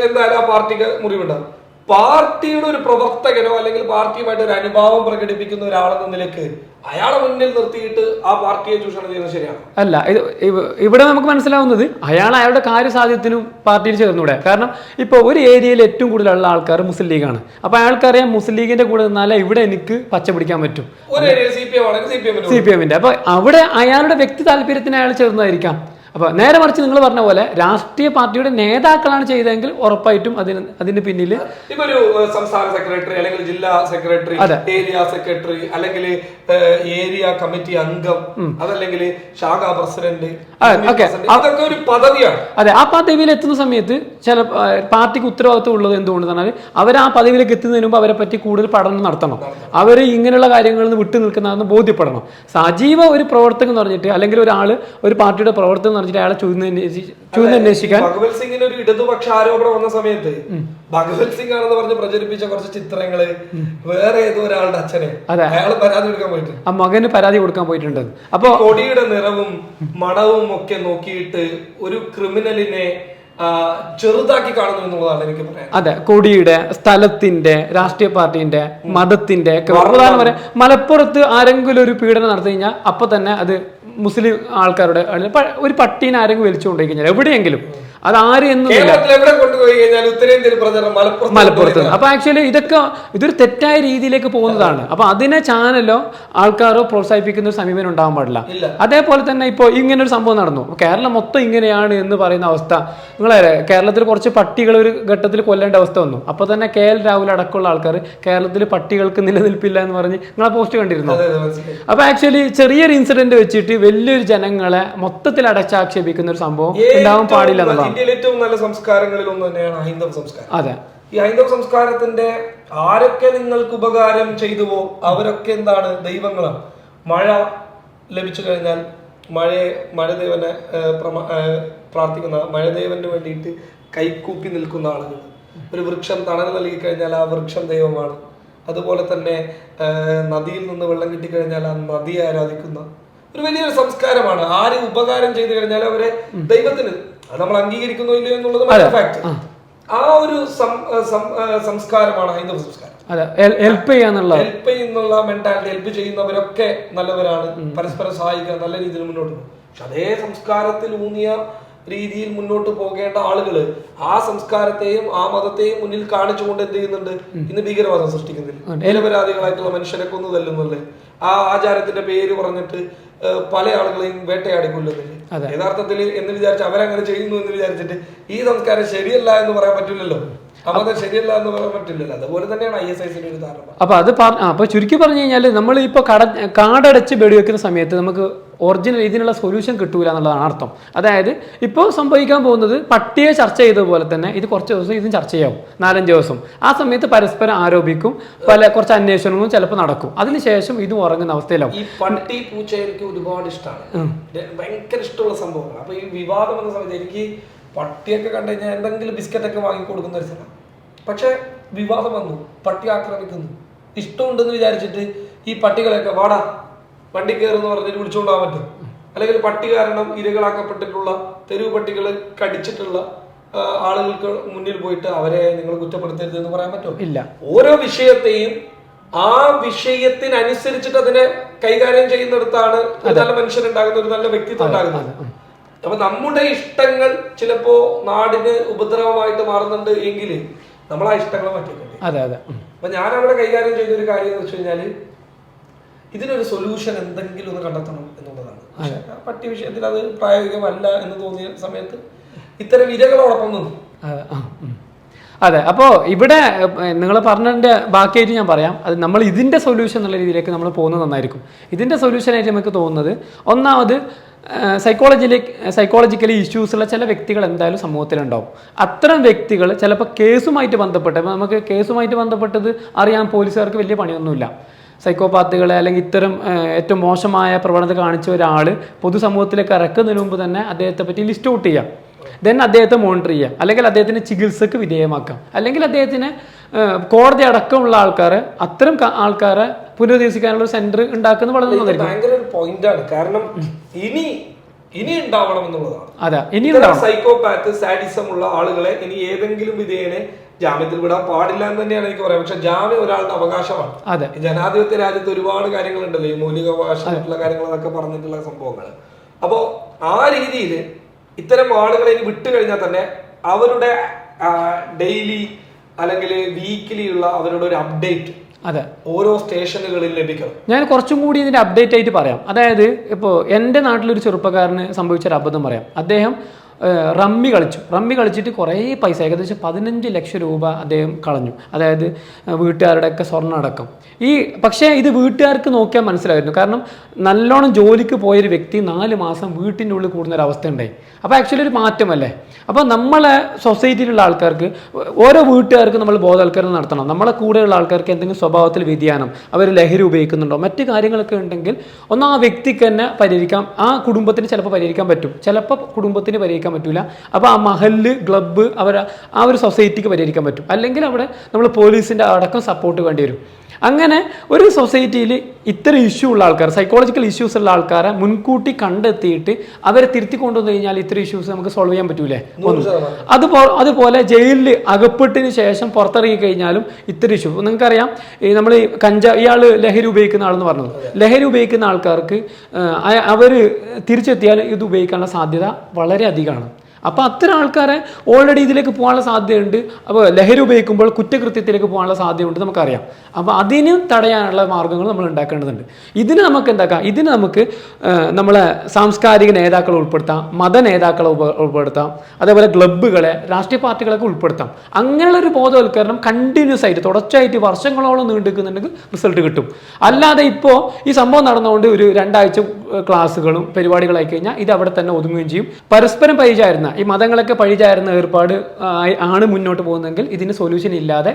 [SPEAKER 1] എന്തായാലും ആ പാർട്ടിക്ക് മുറിവുണ്ടാകും. പാർട്ടിയുടെ ഒരു പ്രവർത്തകനോ അല്ലെങ്കിൽ പാർട്ടിയുമായിട്ട് ഒരു അനുഭാവം പ്രകടിപ്പിക്കുന്ന ഒരാളെന്ന നിലക്ക് അയാളെ മുന്നിൽ നിർത്തിയിട്ട് ആ പാർട്ടിയെ ചൂഷണം ചെയ്യുന്നത് ശരിയാണ്?
[SPEAKER 2] അല്ല, ഇവിടെ നമുക്ക് മനസ്സിലാവുന്നത് അയാളുടെ കാര്യസാധ്യത്തിനും പാർട്ടിയിൽ ചേർന്നൂടെ. കാരണം ഇപ്പോൾ ഒരു ഏരിയയിൽ ഏറ്റവും കൂടുതലുള്ള ആൾക്കാർ മുസ്ലിം ലീഗാണ്. അപ്പൊ അയാൾക്കറിയാം മുസ്ലിം ലീഗിന്റെ കൂടെ നിന്നാലേ ഇവിടെ എനിക്ക് പച്ച പിടിക്കാൻ പറ്റും,
[SPEAKER 1] ഒരു ഏരിയയിൽ
[SPEAKER 2] CPM-ന്റെ. അപ്പൊ അവിടെ അയാളുടെ വ്യക്തി താല്പര്യത്തിന് അയാൾ ചേർന്നതായിരിക്കാം. അപ്പൊ നേരെ മറിച്ച് നിങ്ങൾ പറഞ്ഞ പോലെ രാഷ്ട്രീയ പാർട്ടിയുടെ നേതാക്കളാണ് ചെയ്തതെങ്കിൽ ഉറപ്പായിട്ടും അതിന് പിന്നിൽ
[SPEAKER 1] ഇപ്പൊ ഒരു സംസ്ഥാന സെക്രട്ടറി, അല്ലെങ്കിൽ ജില്ലാ സെക്രട്ടറി, ഏരിയ സെക്രട്ടറി, അല്ലെങ്കിൽ ഏരിയ കമ്മിറ്റി അംഗം, അതല്ലെങ്കിൽ ശാഖാ പ്രസിഡന്റ്, അതൊക്കെ ഒരു പദവിയാണ്.
[SPEAKER 2] അതെ, ആ പദവിയിൽ എത്തുന്ന സമയത്ത് ചില പാർട്ടിക്ക് ഉത്തരവാദിത്വം ഉള്ളത് എന്തുകൊണ്ട് പറഞ്ഞാൽ അവർ ആ പദവിയിലേക്ക് എത്തുന്നതിന് മുമ്പ് അവരെ പറ്റി കൂടുതൽ പഠനം നടത്തണം, അവർ ഇങ്ങനെയുള്ള കാര്യങ്ങളിൽ നിന്ന് വിട്ടു നിൽക്കുന്നതെന്ന് ബോധ്യപ്പെടണം. സജീവ ഒരു പ്രവർത്തകൻ എന്ന് പറഞ്ഞിട്ട്, അല്ലെങ്കിൽ ഒരു പാർട്ടിയുടെ പ്രവർത്തനം അയാളെ
[SPEAKER 1] അന്വേഷിക്കാൻ ഭഗവത് സിംഗിന് ഒരു ഇടതുപക്ഷ ആരോപണം വന്ന സമയത്ത് ഭഗവത് സിംഗ് ആണെന്ന് പറഞ്ഞ് പ്രചരിപ്പിച്ച കുറച്ച് ചിത്രങ്ങള് വേറെ ഏതോ ഒരാളുടെ അച്ഛനെ അയാൾ പരാതി കൊടുക്കാൻ പോയിട്ടുണ്ട്,
[SPEAKER 2] ആ മകന് പരാതി കൊടുക്കാൻ പോയിട്ടുണ്ട്. അപ്പൊ
[SPEAKER 1] കൊടിയുടെ നിറവും മണവും ഒക്കെ നോക്കിയിട്ട് ഒരു ക്രിമിനലിനെ ചെറുതാക്കി കാണുന്നു എന്നുള്ളതാണ് എനിക്ക് പറയാൻ.
[SPEAKER 2] അതെ, കൊടിയുടെ, സ്ഥലത്തിന്റെ, രാഷ്ട്രീയ പാർട്ടിന്റെ, മതത്തിന്റെ ഒക്കെ പ്രധാനം പറയാം. മലപ്പുറത്ത് ആരെങ്കിലും ഒരു പീഡനം നടത്തി കഴിഞ്ഞാൽ അപ്പൊ തന്നെ അത് മുസ്ലിം ആൾക്കാരുടെ ഒരു പട്ടീനെ ആരെങ്കിലും വലിച്ചുകൊണ്ടിരിക്കും എവിടെയെങ്കിലും, അത് ആര് എന്നും
[SPEAKER 1] എവിടെ കൊണ്ടുപോയി കഴിഞ്ഞാൽ ഉത്തരേന്ത്യയിൽ പ്രചരണം
[SPEAKER 2] മലപ്പുറത്ത്. അപ്പൊ ആക്ച്വലി ഇതൊരു തെറ്റായ രീതിയിലേക്ക് പോകുന്നതാണ്. അപ്പൊ അതിനെ ചാനലോ ആൾക്കാരോ പ്രോത്സാഹിപ്പിക്കുന്ന ഒരു സമീപനം ഉണ്ടാവാൻ പാടില്ല. അതേപോലെ തന്നെ ഇപ്പോൾ ഇങ്ങനെ ഒരു സംഭവം നടന്നു, കേരളം മൊത്തം ഇങ്ങനെയാണ് എന്ന് പറയുന്ന അവസ്ഥ. നിങ്ങളെ കേരളത്തിൽ കുറച്ച് പട്ടികൾ ഒരു ഘട്ടത്തിൽ കൊല്ലേണ്ട അവസ്ഥ വന്നു. അപ്പൊ തന്നെ KL രാഹുൽ അടക്കമുള്ള ആൾക്കാർ കേരളത്തിൽ പട്ടികൾക്ക് നിലനിൽപ്പില്ല എന്ന് പറഞ്ഞ് നിങ്ങളെ പോസ്റ്റ് കണ്ടിരുന്നു. അപ്പൊ ആക്ച്വലി ചെറിയൊരു ഇൻസിഡന്റ് വെച്ചിട്ട് വലിയൊരു ജനങ്ങളെ മൊത്തത്തിൽ അടച്ചാക്ഷേപിക്കുന്ന ഒരു സംഭവം ഉണ്ടാവാൻ പാടില്ല എന്നുള്ളതാണ്.
[SPEAKER 1] ഇന്ത്യയിലെ ഏറ്റവും നല്ല സംസ്കാരങ്ങളിൽ ഒന്ന് തന്നെയാണ് ഹൈന്ദവ സംസ്കാരം.
[SPEAKER 2] അതെ,
[SPEAKER 1] ഈ ഹൈന്ദവ സംസ്കാരത്തിന്റെ ആരൊക്കെ നിങ്ങൾക്ക് ഉപകാരം ചെയ്തുവോ അവരൊക്കെ എന്താണ് ദൈവങ്ങളാണ്. മഴ ലഭിച്ചു കഴിഞ്ഞാൽ മഴദേവനെ പ്രാർത്ഥിക്കുന്ന, മഴദേവന് വേണ്ടിയിട്ട് കൈക്കൂപ്പി നിൽക്കുന്ന ആളുകൾ. ഒരു വൃക്ഷം തണൽ നൽകി കഴിഞ്ഞാൽ ആ വൃക്ഷം ദൈവമാണ്. അതുപോലെ തന്നെ നദിയിൽ നിന്ന് വെള്ളം കിട്ടിക്കഴിഞ്ഞാൽ ആ നദിയെ ആരാധിക്കുന്ന ഒരു വലിയൊരു സംസ്കാരമാണ്. ആര് ഉപകാരം ചെയ്തു കഴിഞ്ഞാൽ അവരെ ദൈവത്തിന് അത് നമ്മൾ അംഗീകരിക്കുന്നോ ഇല്ലയോ എന്നുള്ളത് മറ്റൊരു ഫാക്ട്. ആ ഒരു സംസ്കാരമാണ് ഹൈന്ദവ സംസ്കാരം.
[SPEAKER 2] ഹെൽപ്പ്
[SPEAKER 1] ചെയ്യുന്നുള്ള മെന്റാലിറ്റി, ഹെൽപ്പ് ചെയ്യുന്നവരൊക്കെ നല്ലവരാണ്, പരസ്പരം സഹായിക്കാൻ നല്ല രീതിയിൽ മുന്നോട്ട് പോകും. പക്ഷെ അതേ സംസ്കാരത്തിൽ ഊന്നിയ രീതിയിൽ മുന്നോട്ട് പോകേണ്ട ആളുകള് ആ സംസ്കാരത്തെയും ആ മതത്തെയും മുന്നിൽ കാണിച്ചുകൊണ്ട് എന്ത് ചെയ്യുന്നുണ്ട്? ഇന്ന് ഭീകരവാദം സൃഷ്ടിക്കുന്നില്ല, നിരപരാധികളായിട്ടുള്ള മനുഷ്യരെ കൊന്നു തല്ലുന്നല്ലേ, ആ ആചാരത്തിന്റെ പേര് പറഞ്ഞിട്ട് പല ആളുകളെയും വേട്ടയാടി കൊല്ലുന്നില്ലേ. യഥാർത്ഥത്തിൽ എന്ന് വിചാരിച്ച് അവരങ്ങനെ ചെയ്യുന്നു എന്ന് വിചാരിച്ചിട്ട് ഈ സംസ്കാരം ശരിയല്ല എന്ന് പറയാൻ പറ്റില്ലല്ലോ, അപ്പൊ ശരിയല്ല എന്ന് പറയാൻ പറ്റില്ലല്ലോ. അതുപോലെ തന്നെയാണ് ISIS-ന്റെ ഒരു ധാരണ.
[SPEAKER 2] അപ്പൊ ചുരുക്കി പറഞ്ഞു കഴിഞ്ഞാൽ നമ്മൾ ഇപ്പൊ കാടടച്ച് വെടിവെക്കുന്ന സമയത്ത് നമുക്ക് ഒറിജിനൽ ഇതിനുള്ള സൊല്യൂഷൻ കിട്ടൂല എന്നുള്ളതാണ് അർത്ഥം. അതായത് ഇപ്പോൾ സംഭവിക്കാൻ പോകുന്നത് പട്ടിയെ ചർച്ച ചെയ്ത പോലെ തന്നെ ഇത് കുറച്ച് ദിവസം ഇതും ചർച്ച ചെയ്യാവും, 4-5 ദിവസം. ആ സമയത്ത് പരസ്പരം ആരോപിക്കും, കുറച്ച് അന്വേഷണങ്ങളും ചിലപ്പോൾ നടക്കും. അതിനുശേഷം ഇതും ഉറങ്ങുന്ന അവസ്ഥയിലാവും.
[SPEAKER 1] ഈ പട്ടി പൂച്ച എനിക്ക് ഒരുപാട് ഇഷ്ടമാണ്, ഭയങ്കര ഇഷ്ടമുള്ള സംഭവങ്ങൾ. അപ്പൊ ഈ വിവാദം എന്ന സമയത്ത് എനിക്ക് പട്ടിയൊക്കെ കണ്ടു കഴിഞ്ഞാൽ എന്തെങ്കിലും ബിസ്ക്കറ്റൊക്കെ വാങ്ങി കൊടുക്കുന്ന ഒരു സ്ഥലം. പക്ഷെ വിവാദം വന്നു, പട്ടി ആക്രമിക്കുന്നു, ഇഷ്ടമുണ്ടെന്ന് വിചാരിച്ചിട്ട് ഈ പട്ടികളൊക്കെ വാടാ വണ്ടി കയറുന്ന് പറഞ്ഞിട്ട് വിളിച്ചുകൊണ്ടാകാൻ പറ്റും. അല്ലെങ്കിൽ പട്ടി കാരണം ഇരകളാക്കപ്പെട്ടിട്ടുള്ള തെരുവ് പട്ടികൾ കടിച്ചിട്ടുള്ള ആളുകൾക്ക് മുന്നിൽ പോയിട്ട് അവരെ നിങ്ങൾ കുറ്റപ്പെടുത്തരുത് എന്ന് പറയാൻ പറ്റുമോ?
[SPEAKER 2] ഇല്ല.
[SPEAKER 1] ഓരോ വിഷയത്തെയും ആ വിഷയത്തിനനുസരിച്ചിട്ട് അതിനെ കൈകാര്യം ചെയ്യുന്നിടത്താണ് ഒരു നല്ല മനുഷ്യനുണ്ടാകുന്ന, ഒരു നല്ല വ്യക്തിത്വം ഉണ്ടാകുന്നത്. അപ്പൊ നമ്മുടെ ഇഷ്ടങ്ങൾ ചിലപ്പോ നാടിന് ഉപദ്രവമായിട്ട് മാറുന്നുണ്ട് എങ്കിൽ നമ്മൾ ആ ഇഷ്ടങ്ങളെ മാറ്റിയിട്ടുണ്ട്. അപ്പൊ ഞാൻ അവിടെ കൈകാര്യം ചെയ്ത ഒരു കാര്യം എന്ന് വെച്ച് കഴിഞ്ഞാല് ഇതിനൊരു സൊല്യൂഷൻ എന്തെങ്കിലും ഒന്ന് കണ്ടെത്തണം എന്നുള്ളതാണ്. പട്ടി വിഷയത്തിൽ അത് പ്രായോഗികമല്ല എന്ന് തോന്നിയ സമയത്ത് ഇത്തരം ഇരകളോടൊപ്പം നിന്നു.
[SPEAKER 2] അതെ, അപ്പോൾ ഇവിടെ നിങ്ങൾ പറഞ്ഞതിൻ്റെ ബാക്കിയായിട്ട് ഞാൻ പറയാം. അത് നമ്മൾ ഇതിൻ്റെ സൊല്യൂഷൻ എന്നുള്ള രീതിയിലേക്ക് നമ്മൾ പോകുന്നത് നന്നായിരിക്കും. ഇതിൻ്റെ സൊല്യൂഷനായിട്ട് നമുക്ക് തോന്നുന്നത്, ഒന്നാമത് സൈക്കോളജിക്കലി ഇഷ്യൂസുള്ള ചില വ്യക്തികൾ എന്തായാലും സമൂഹത്തിലുണ്ടാവും. അത്തരം വ്യക്തികൾ ചിലപ്പോൾ കേസുമായിട്ട് ബന്ധപ്പെട്ട്, ഇപ്പോൾ നമുക്ക് കേസുമായിട്ട് ബന്ധപ്പെട്ടത് അറിയാൻ പോലീസുകാർക്ക് വലിയ പണിയൊന്നുമില്ല. സൈക്കോപാത്തുകളെ അല്ലെങ്കിൽ ഇത്തരം ഏറ്റവും മോശമായ പ്രവണത കാണിച്ച ഒരാൾ പൊതുസമൂഹത്തിലേക്ക് ഇറക്കുന്നതിന് മുമ്പ് തന്നെ അദ്ദേഹത്തെ പറ്റി ലിസ്റ്റ് ഔട്ട് ചെയ്യാം. ദെൻ അദ്ദേഹത്തെ മോണിറ്റർ ചെയ്യാം, അല്ലെങ്കിൽ അദ്ദേഹത്തിന് ചികിത്സക്ക് വിധേയമാക്കാം, അല്ലെങ്കിൽ അദ്ദേഹത്തിന് കോടതി അടക്കമുള്ള ആൾക്കാരെ, അത്തരം ആൾക്കാരെ പുനരധിവസിക്കാനുള്ള സെന്റർ ഉണ്ടാക്കുന്നത് വളരെ
[SPEAKER 1] ഭയങ്കര ഒരു പോയിന്റാണ്. കാരണം ഇനി ഉണ്ടാവണം എന്നുള്ളതാണ്.
[SPEAKER 2] അതെ, ഇനി
[SPEAKER 1] സൈക്കോപാത്ത് സാഡിസം ഉള്ള ആളുകളെ ഇനി ഏതെങ്കിലും വിധേയനെ ജാമ്യത്തിൽ വിടാൻ പാടില്ല എന്ന് തന്നെയാണ് എനിക്ക് പറയാം. പക്ഷെ ജാമ്യം ഒരാളുടെ അവകാശമാണ്.
[SPEAKER 2] അതെ,
[SPEAKER 1] ജനാധിപത്യ രാജ്യത്ത് ഒരുപാട് കാര്യങ്ങളുണ്ടല്ലോ, ഈ മൗലിക അവകാശമായിട്ടുള്ള കാര്യങ്ങൾ അതൊക്കെ പറഞ്ഞിട്ടുള്ള സംഭവങ്ങൾ. അപ്പോ ആ രീതിയിൽ ഇത്തരം ആളുകളെ ഇനി വിട്ടു കഴിഞ്ഞാൽ തന്നെ അവരുടെ ഡെയിലി അല്ലെങ്കിൽ വീക്കിലി ഉള്ള അവരുടെ ഒരു അപ്ഡേറ്റ് ഓരോ സ്റ്റേഷനുകളിൽ ലഭിക്കണം.
[SPEAKER 2] ഞാൻ കുറച്ചും കൂടി ഇതിന്റെ അപ്ഡേറ്റ് ആയിട്ട് പറയാം. അതായത് ഇപ്പോൾ എൻ്റെ നാട്ടിലൊരു ചെറുപ്പക്കാരന് സംഭവിച്ചൊരു അബദ്ധം പറയാം. അദ്ദേഹം റമ്മി കളിച്ചിട്ട് കുറേ പൈസ, ഏകദേശം 15 ലക്ഷം രൂപ അദ്ദേഹം കളഞ്ഞു. അതായത് വീട്ടുകാരുടെയൊക്കെ സ്വർണ്ണം അടക്കം. പക്ഷേ ഇത് വീട്ടുകാർക്ക് നോക്കിയാൽ മനസ്സിലായിരുന്നു. കാരണം നല്ലോണം ജോലിക്ക് പോയൊരു വ്യക്തി 4 മാസം വീട്ടിൻ്റെ ഉള്ളിൽ കൂടുന്നൊരവസ്ഥ ഉണ്ടായി. അപ്പോൾ ആക്ച്വലി ഒരു മാറ്റമല്ലേ. അപ്പോൾ നമ്മളെ സൊസൈറ്റിയിലുള്ള ആൾക്കാർക്ക്, ഓരോ വീട്ടുകാർക്കും നമ്മൾ ബോധവൽക്കരണം നടത്തണം. നമ്മളെ കൂടെയുള്ള ആൾക്കാർക്ക് എന്തെങ്കിലും സ്വഭാവത്തിൽ വ്യതിയാനം, അവർ ലഹരി ഉപയോഗിക്കുന്നുണ്ടോ, മറ്റു കാര്യങ്ങളൊക്കെ ഉണ്ടെങ്കിൽ ഒന്ന് ആ വ്യക്തിക്ക് തന്നെ പരിഹരിക്കാം. ആ കുടുംബത്തിന് ചിലപ്പോൾ പരിഹരിക്കാൻ പറ്റും, ചിലപ്പോൾ കുടുംബത്തിന് പരിഹരിക്കാൻ പറ്റൂല. അപ്പോൾ ആ മഹല്, ക്ലബ്ബ്, ആ ഒരു സൊസൈറ്റിക്ക് പരിഹരിക്കാൻ പറ്റും. അല്ലെങ്കിൽ അവിടെ നമ്മൾ പോലീസിൻ്റെ അടക്കം സപ്പോർട്ട് വേണ്ടി വരും. അങ്ങനെ ഒരു സൊസൈറ്റിയിൽ ഇത്ര ഇഷ്യൂ ഉള്ള ആൾക്കാർ, സൈക്കോളജിക്കൽ ഇഷ്യൂസ് ഉള്ള ആൾക്കാരെ മുൻകൂട്ടി കണ്ടെത്തിയിട്ട് അവരെ തിരുത്തി കൊണ്ടുവന്നു കഴിഞ്ഞാൽ ഇത്ര ഇഷ്യൂസ് നമുക്ക് സോൾവ് ചെയ്യാൻ പറ്റൂലേ. അതുപോലെ ജയിലിൽ അകപ്പെട്ടതിന് ശേഷം പുറത്തിറങ്ങി കഴിഞ്ഞാലും ഇത്ര ഇഷ്യൂ നിങ്ങൾക്കറിയാം. നമ്മൾ ഇയാൾ ലഹരി ഉപയോഗിക്കുന്ന ആളെന്ന് പറഞ്ഞത്, ലഹരി ഉപയോഗിക്കുന്ന ആൾക്കാർക്ക് അവർ തിരിച്ചെത്തിയാൽ ഇത് ഉപയോഗിക്കാനുള്ള സാധ്യത വളരെ അധികമാണ്. അപ്പോൾ അത്തരം ആൾക്കാരെ ഓൾറെഡി ഇതിലേക്ക് പോകാനുള്ള സാധ്യതയുണ്ട്. അപ്പോൾ ലഹരി ഉപയോഗിക്കുമ്പോൾ കുറ്റകൃത്യത്തിലേക്ക് പോകാനുള്ള സാധ്യതയുണ്ട് നമുക്കറിയാം. അപ്പോൾ അതിന് തടയാനുള്ള മാർഗ്ഗങ്ങൾ നമ്മൾ ഉണ്ടാക്കേണ്ടതുണ്ട്. ഇതിന് നമുക്ക് എന്താക്കാം, ഇതിന് നമുക്ക് നമ്മളെ സാംസ്കാരിക നേതാക്കളെ ഉൾപ്പെടുത്താം, മത നേതാക്കളെ ഉൾപ്പെടുത്താം, അതേപോലെ ക്ലബ്ബുകളെ, രാഷ്ട്രീയ പാർട്ടികളൊക്കെ ഉൾപ്പെടുത്താം. അങ്ങനെയുള്ളൊരു ബോധവൽക്കരണം കണ്ടിന്യൂസ് ആയിട്ട് തുടർച്ചയായിട്ട് വർഷങ്ങളോളം നീണ്ടുനിൽക്കുന്നുണ്ടെങ്കിൽ റിസൾട്ട് കിട്ടും. അല്ലാതെ ഇപ്പോൾ ഈ സംഭവം നടന്നുകൊണ്ട് ഒരു 2 ആഴ്ച ക്ലാസ്സുകളും പരിപാടികളായി കഴിഞ്ഞാൽ ഇത് അവിടെ തന്നെ ഒതുങ്ങുകയും ചെയ്യും. പരസ്പരം പരിചാരുന്ന ഈ മതങ്ങളൊക്കെ പരിചാരുന്ന ഏർപ്പാട് ആണ് മുന്നോട്ട് പോകുന്നതെങ്കിൽ ഇതിന് സൊല്യൂഷൻ ഇല്ലാതെ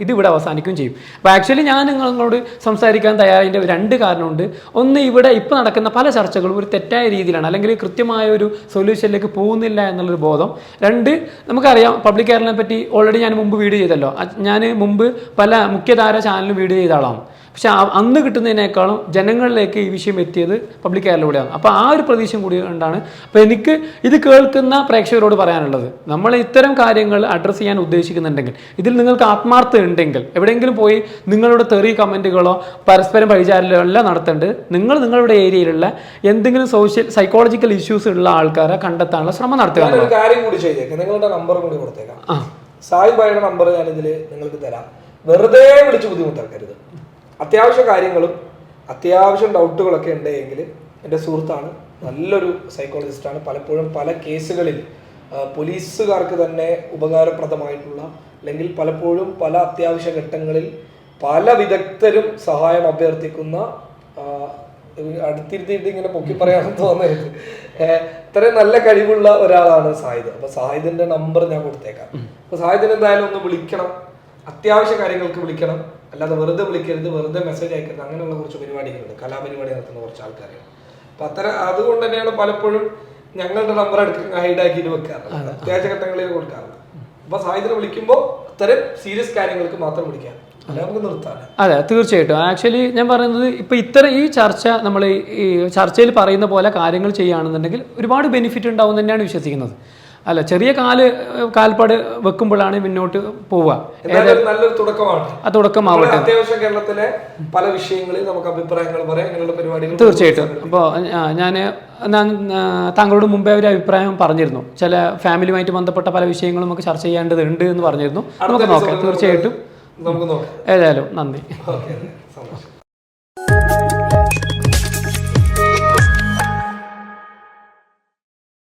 [SPEAKER 2] ഇത് ഇവിടെ അവസാനിക്കുകയും ചെയ്യും. അപ്പോൾ ആക്ച്വലി ഞാൻ നിങ്ങളോട് സംസാരിക്കാൻ തയ്യാറതിൻ്റെ 2 കാരണമുണ്ട്. ഒന്ന്, ഇവിടെ ഇപ്പോൾ നടക്കുന്ന പല ചർച്ചകളും ഒരു തെറ്റായ രീതിയിലാണ്, അല്ലെങ്കിൽ കൃത്യമായ ഒരു സൊല്യൂഷനിലേക്ക് പോകുന്നില്ല എന്നുള്ളൊരു ബോധം. 2, നമുക്കറിയാം പബ്ലിക് കേരളനെ പറ്റി ഓൾറെഡി ഞാൻ മുമ്പ് വീഡിയോ ചെയ്തല്ലോ. ഞാൻ മുമ്പ് പല മുഖ്യധാര ചാനലിലും വീഡിയോ ചെയ്ത ആളാണ്. പക്ഷെ അന്ന് കിട്ടുന്നതിനേക്കാളും ജനങ്ങളിലേക്ക് ഈ വിഷയം എത്തിയത് പബ്ലിക് കേരളയിലൂടെയാണ്. അപ്പോൾ ആ ഒരു പ്രതീക്ഷയും കൂടി കൊണ്ടാണ്. അപ്പോൾ എനിക്ക് ഇത് കേൾക്കുന്ന പ്രേക്ഷകരോട് പറയാനുള്ളത്, നമ്മൾ ഇത്തരം കാര്യങ്ങൾ അഡ്രസ്സ് ചെയ്യാൻ ഉദ്ദേശിക്കുന്നുണ്ടെങ്കിൽ, ഇതിൽ നിങ്ങൾക്ക് ആത്മാർത്ഥത ഉണ്ടെങ്കിൽ, എവിടെയെങ്കിലും പോയി നിങ്ങളുടെ തെറി കമൻറ്റുകളോ പരസ്പരം പരിചാരങ്ങളോ എല്ലാം നടത്തേണ്ടത് നിങ്ങളുടെ ഏരിയയിലുള്ള എന്തെങ്കിലും സൈക്കോളജിക്കൽ ഇഷ്യൂസ് ഉള്ള ആൾക്കാരെ കണ്ടെത്താനുള്ള ശ്രമം നടത്തുക.
[SPEAKER 1] ഒരു കാര്യം കൂടി ചെയ്തേക്കാം, നിങ്ങളുടെ നമ്പർ കൂടി കൊടുത്തേക്കാം. സാഹിബ് ഭായിയുടെ നമ്പർ ഞാനിതിൽ നിങ്ങൾക്ക് തരാം. വെറുതെ വിളിച്ച് ബുദ്ധിമുട്ടാക്കരുത്. അത്യാവശ്യ കാര്യങ്ങളും അത്യാവശ്യം ഡൗട്ടുകളൊക്കെ ഉണ്ടെങ്കിൽ എൻ്റെ സുഹൃത്താണ്, നല്ലൊരു സൈക്കോളജിസ്റ്റാണ്. പലപ്പോഴും പല കേസുകളിൽ പോലീസുകാർക്ക് തന്നെ ഉപകാരപ്രദമായിട്ടുള്ള, അല്ലെങ്കിൽ പലപ്പോഴും പല അത്യാവശ്യ ഘട്ടങ്ങളിൽ പല വിദഗ്ധരും സഹായം അഭ്യർത്ഥിക്കുന്ന, അടുത്തിരുത്തിയിട്ട് ഇങ്ങനെ പൊക്കി പറയാമെന്ന് തോന്നരുത്, ഇത്രയും നല്ല കഴിവുള്ള ഒരാളാണ് സാഹിദ്. അപ്പോൾ സാഹിദിൻ്റെ നമ്പർ ഞാൻ കൊടുത്തേക്കാം. അപ്പോൾ സാഹിദിന് എന്തായാലും ഒന്ന് വിളിക്കണം, അത്യാവശ്യ കാര്യങ്ങൾക്ക് വിളിക്കണം, അല്ലാതെ വെറുതെ വിളിക്കരുത്, വെറുതെ മെസ്സേജ് അയക്കരുത്. അങ്ങനെയുള്ള കുറച്ച് പരിപാടികളുണ്ട്, കലാപരിപാടി നടത്തുന്ന കുറച്ച് ആൾക്കാരാണ്. അപ്പം അതുകൊണ്ട് തന്നെയാണ് പലപ്പോഴും ഞങ്ങളുടെ നമ്പർ ഹൈഡാക്കിയിട്ട് വെക്കാറുള്ളത്, അത്യാവശ്യ ഘട്ടങ്ങളിൽ കൊടുക്കാറുള്ളത്. അപ്പൊ സാഹിത്യനെ വിളിക്കുമ്പോൾ അത്തരം സീരിയസ് കാര്യങ്ങൾക്ക് മാത്രം വിളിക്കാം, അല്ലെ നമുക്ക് നിർത്താം.
[SPEAKER 2] അതെ, തീർച്ചയായിട്ടും. ആക്ച്വലി ഞാൻ പറയുന്നത് ഇപ്പൊ ഈ ചർച്ച നമ്മൾ ഈ ചർച്ചയിൽ പറയുന്ന പോലെ കാര്യങ്ങൾ ചെയ്യുകയാണെന്നുണ്ടെങ്കിൽ ഒരുപാട് ബെനിഫിറ്റ് ഉണ്ടാവും തന്നെയാണ് വിശ്വസിക്കുന്നത്. അല്ല, ചെറിയ കാൽപ്പാട് വെക്കുമ്പോഴാണ് മുന്നോട്ട് പോവുക.
[SPEAKER 1] നല്ലൊരു തുടക്കമാണ്,
[SPEAKER 2] ആ തുടക്കമാവട്ടെ.
[SPEAKER 1] അത്യാവശ്യം കേരളത്തിലെ പല വിഷയങ്ങളിൽ നമുക്ക് അഭിപ്രായങ്ങൾ പറയാം, അങ്ങനെയുള്ള പരിപാടികൾ.
[SPEAKER 2] തീർച്ചയായിട്ടും. അപ്പോൾ ഞാൻ താങ്കളോട് മുമ്പേ ഒരു അഭിപ്രായം പറഞ്ഞിരുന്നു, ചില ഫാമിലിയുമായിട്ട് ബന്ധപ്പെട്ട പല വിഷയങ്ങളും നമുക്ക് ചർച്ച ചെയ്യേണ്ടതുണ്ട് എന്ന് പറഞ്ഞിരുന്നു. നമുക്ക് നോക്കാം, തീർച്ചയായിട്ടും.
[SPEAKER 1] നമുക്ക് നോക്കാം.
[SPEAKER 2] ഏതായാലും നന്ദി.